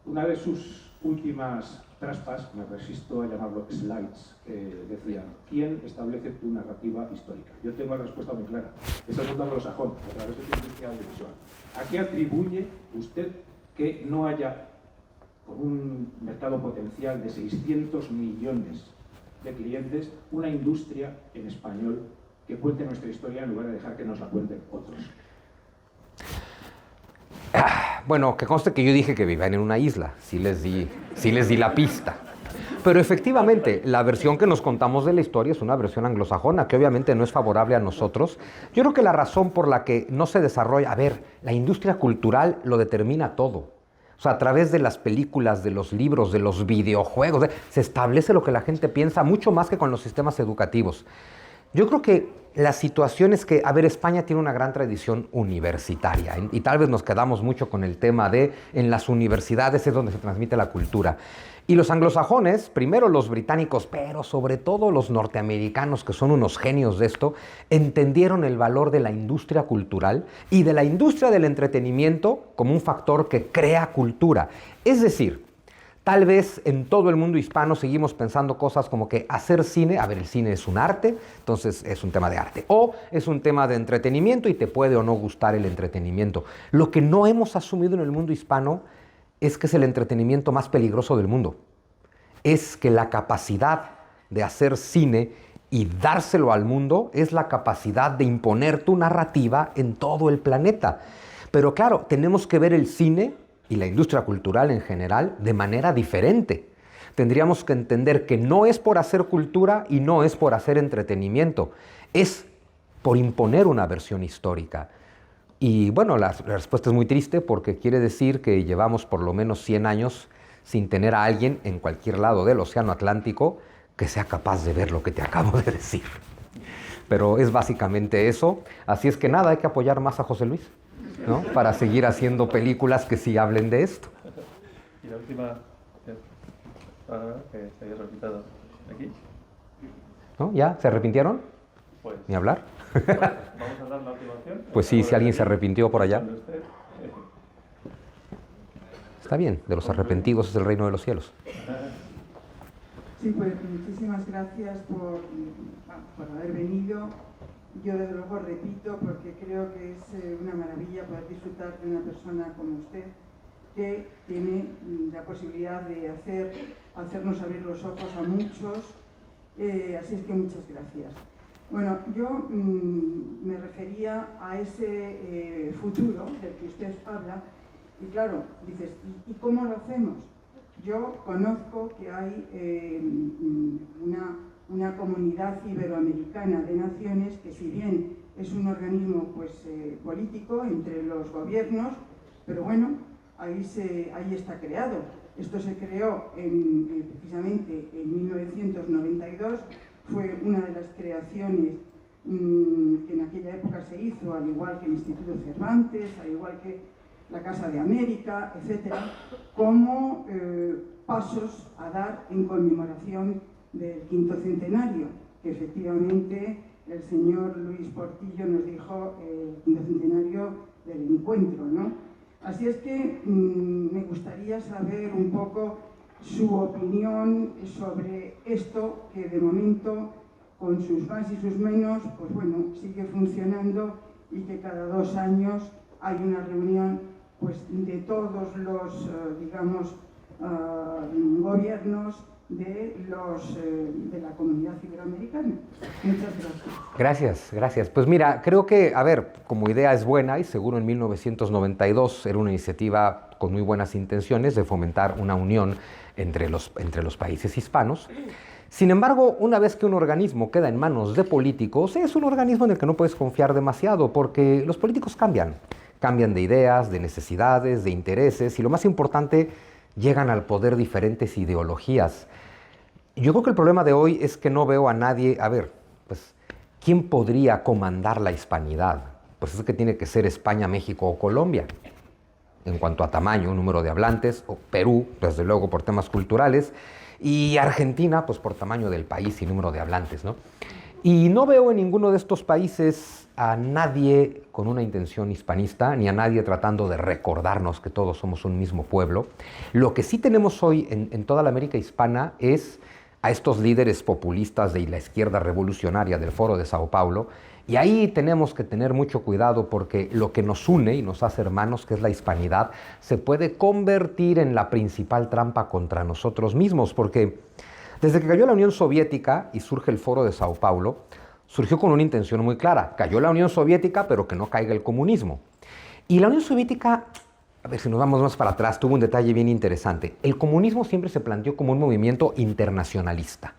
Una de sus últimas traspas, me resisto a llamarlo slides, decía: ¿quién establece tu narrativa histórica? Yo tengo la respuesta muy clara. Es el mundo anglosajón, a través de tu industria audiovisual. ¿A qué atribuye usted que no haya, con un mercado potencial de 600 millones de clientes, una industria en español que cuente nuestra historia en lugar de dejar que nos la cuenten otros? Bueno, que conste que yo dije que vivían en una isla, sí les di la pista. Pero efectivamente, la versión que nos contamos de la historia es una versión anglosajona, que obviamente no es favorable a nosotros. Yo creo que la razón por la que no se desarrolla, la industria cultural lo determina todo. O sea, a través de las películas, de los libros, de los videojuegos, se establece lo que la gente piensa mucho más que con los sistemas educativos. Yo creo que la situación es que, España tiene una gran tradición universitaria y tal vez nos quedamos mucho con el tema de en las universidades es donde se transmite la cultura. Y los anglosajones, primero los británicos, pero sobre todo los norteamericanos, que son unos genios de esto, entendieron el valor de la industria cultural y de la industria del entretenimiento como un factor que crea cultura. Es decir, tal vez en todo el mundo hispano seguimos pensando cosas como que hacer cine, el cine es un arte, entonces es un tema de arte. O es un tema de entretenimiento y te puede o no gustar el entretenimiento. Lo que no hemos asumido en el mundo hispano es que es el entretenimiento más peligroso del mundo. Es que la capacidad de hacer cine y dárselo al mundo es la capacidad de imponer tu narrativa en todo el planeta. Pero claro, tenemos que ver el cine y la industria cultural en general de manera diferente. Tendríamos que entender que no es por hacer cultura y no es por hacer entretenimiento, es por imponer una versión histórica. Y bueno, la respuesta es muy triste porque quiere decir que llevamos por lo menos 100 años sin tener a alguien en cualquier lado del Océano Atlántico que sea capaz de ver lo que te acabo de decir. Pero es básicamente eso. Así es que nada, hay que apoyar más a José Luis, ¿no? Para seguir haciendo películas que sí hablen de esto. Y la última, que se haya resultado aquí. ¿No? ¿Ya? ¿Se arrepintieron? Pues, Ni hablar. vamos a dar la última opción. Pues sí, si alguien se arrepintió por allá. Usted, Está bien, de los arrepentidos es el reino de los cielos. Sí, pues muchísimas gracias por haber venido. Yo desde luego repito, porque creo que es una maravilla poder disfrutar de una persona como usted, que tiene la posibilidad de hacernos abrir los ojos a muchos. Así es que muchas gracias. Bueno, yo me refería a ese futuro del que usted habla, y claro, dices, ¿y cómo lo hacemos? Yo conozco que hay una comunidad iberoamericana de naciones que, si bien es un organismo político entre los gobiernos, pero bueno, ahí está creado. Esto se creó precisamente en 1992, fue una de las creaciones que en aquella época se hizo, al igual que el Instituto Cervantes, al igual que la Casa de América, etcétera, como pasos a dar en conmemoración del 5º centenario, que efectivamente el señor Luis Portillo nos dijo el 5º centenario del encuentro, ¿no? Así es que me gustaría saber un poco su opinión sobre esto, que de momento, con sus más y sus menos, pues bueno, sigue funcionando, y que cada 2 años hay una reunión pues de todos los, gobiernos de la comunidad iberoamericana. Muchas gracias. Gracias. Pues mira, creo que, a ver, como idea es buena y seguro en 1992 era una iniciativa con muy buenas intenciones de fomentar una unión entre los países hispanos. Sin embargo, una vez que un organismo queda en manos de políticos, es un organismo en el que no puedes confiar demasiado porque los políticos cambian de ideas, de necesidades, de intereses y lo más importante, llegan al poder diferentes ideologías. Yo creo que el problema de hoy es que no veo a nadie, a ver, pues, ¿quién podría comandar la hispanidad? Pues es que tiene que ser España, México o Colombia, en cuanto a tamaño, número de hablantes, o Perú, desde luego por temas culturales, y Argentina, pues por tamaño del país y número de hablantes, ¿no? Y no veo en ninguno de estos países a nadie con una intención hispanista, ni a nadie tratando de recordarnos que todos somos un mismo pueblo. Lo que sí tenemos hoy en toda la América hispana es a estos líderes populistas de la izquierda revolucionaria del Foro de Sao Paulo, y ahí tenemos que tener mucho cuidado porque lo que nos une y nos hace hermanos, que es la hispanidad, se puede convertir en la principal trampa contra nosotros mismos, porque desde que cayó la Unión Soviética y surge el Foro de Sao Paulo, surgió con una intención muy clara. Cayó la Unión Soviética, pero que no caiga el comunismo. Y la Unión Soviética, a ver si nos vamos más para atrás, tuvo un detalle bien interesante. El comunismo siempre se planteó como un movimiento internacionalista.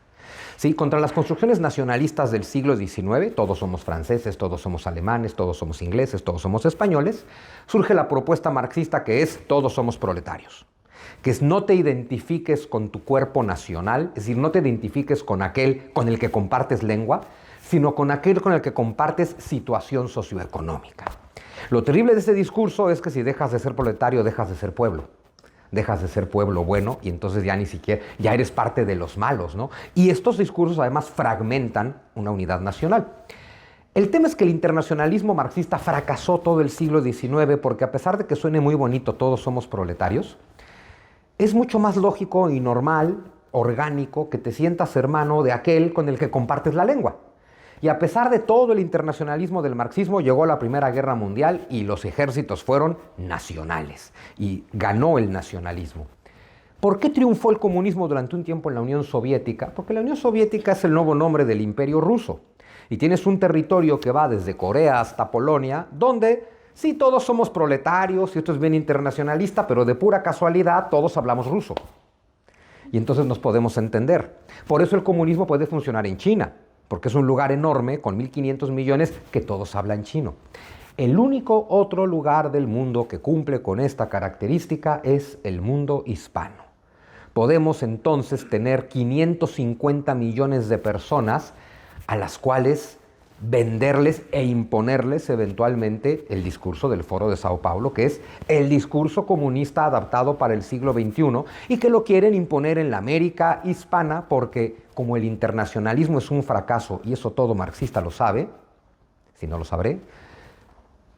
¿Sí? Contra las construcciones nacionalistas del siglo XIX, todos somos franceses, todos somos alemanes, todos somos ingleses, todos somos españoles, surge la propuesta marxista que es todos somos proletarios. Que es no te identifiques con tu cuerpo nacional, es decir, no te identifiques con aquel con el que compartes lengua, sino con aquel con el que compartes situación socioeconómica. Lo terrible de ese discurso es que si dejas de ser proletario, dejas de ser pueblo. Dejas de ser pueblo bueno y entonces ya ni siquiera, ya eres parte de los malos, ¿no? Y estos discursos además fragmentan una unidad nacional. El tema es que el internacionalismo marxista fracasó todo el siglo XIX porque a pesar de que suene muy bonito, todos somos proletarios, es mucho más lógico y normal, orgánico, que te sientas hermano de aquel con el que compartes la lengua. Y a pesar de todo el internacionalismo del marxismo, llegó la Primera Guerra Mundial y los ejércitos fueron nacionales. Y ganó el nacionalismo. ¿Por qué triunfó el comunismo durante un tiempo en la Unión Soviética? Porque la Unión Soviética es el nuevo nombre del Imperio Ruso. Y tienes un territorio que va desde Corea hasta Polonia, donde sí todos somos proletarios, y esto es bien internacionalista, pero de pura casualidad todos hablamos ruso. Y entonces nos podemos entender. Por eso el comunismo puede funcionar en China, porque es un lugar enorme con 1.500 millones que todos hablan chino. El único otro lugar del mundo que cumple con esta característica es el mundo hispano. Podemos entonces tener 550 millones de personas a las cuales venderles e imponerles eventualmente el discurso del Foro de Sao Paulo, que es el discurso comunista adaptado para el siglo XXI y que lo quieren imponer en la América hispana porque como el internacionalismo es un fracaso y eso todo marxista lo sabe, si no lo sabré,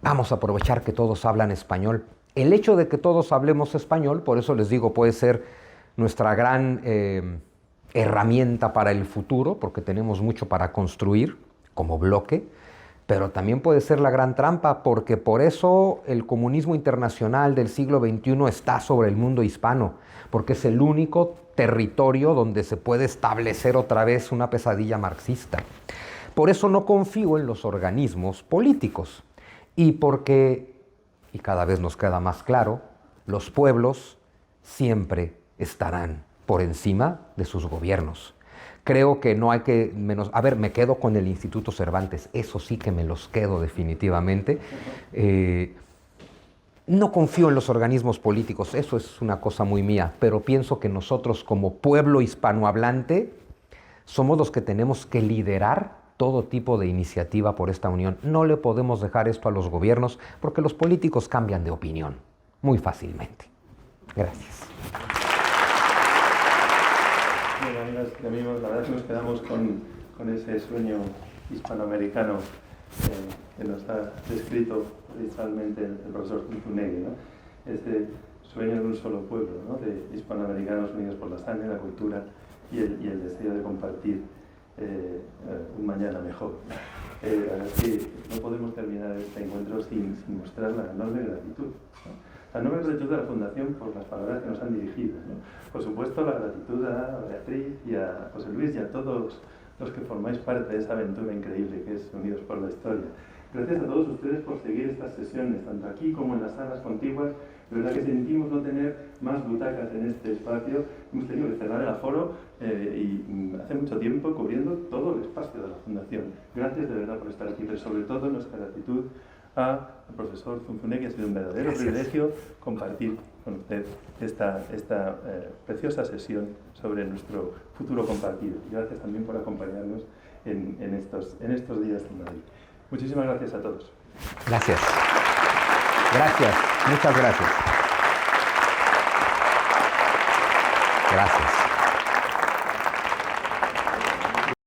vamos a aprovechar que todos hablan español. El hecho de que todos hablemos español, por eso les digo, puede ser nuestra gran herramienta para el futuro, porque tenemos mucho para construir como bloque, pero también puede ser la gran trampa, porque por eso el comunismo internacional del siglo XXI está sobre el mundo hispano, porque es el único territorio donde se puede establecer otra vez una pesadilla marxista. Por eso no confío en los organismos políticos, y porque, y cada vez nos queda más claro, los pueblos siempre estarán por encima de sus gobiernos. Creo que no hay que menos... A ver, me quedo con el Instituto Cervantes, eso sí que me los quedo definitivamente. No confío en los organismos políticos, eso es una cosa muy mía, pero pienso que nosotros como pueblo hispanohablante somos los que tenemos que liderar todo tipo de iniciativa por esta unión. No le podemos dejar esto a los gobiernos porque los políticos cambian de opinión muy fácilmente. Gracias. Bien, amigas y amigos, la verdad es que nos quedamos con ese sueño hispanoamericano que nos ha descrito principalmente el profesor Zunzunegui, ¿no? Este sueño de un solo pueblo, ¿no? De hispanoamericanos unidos por la sangre, la cultura y el deseo de compartir un mañana mejor. La verdad es que no podemos terminar este encuentro sin mostrar la enorme gratitud, ¿no? La enorme gratitud a la Fundación por las palabras que nos han dirigido, ¿no? Por supuesto, la gratitud a Beatriz y a José Luis y a todos los que formáis parte de esa aventura increíble que es Unidos por la Historia. Gracias a todos ustedes por seguir estas sesiones, tanto aquí como en las salas contiguas. De verdad que sentimos no tener más butacas en este espacio. Hemos tenido que cerrar el aforo y hace mucho tiempo cubriendo todo el espacio de la Fundación. Gracias de verdad por estar aquí, pero sobre todo nuestra gratitud al profesor Zunzunegui. Ha sido un verdadero privilegio compartir con usted esta preciosa sesión sobre nuestro futuro compartido. Y gracias también por acompañarnos en estos días en Madrid. Muchísimas gracias a todos. Gracias. Gracias. Muchas gracias. Gracias.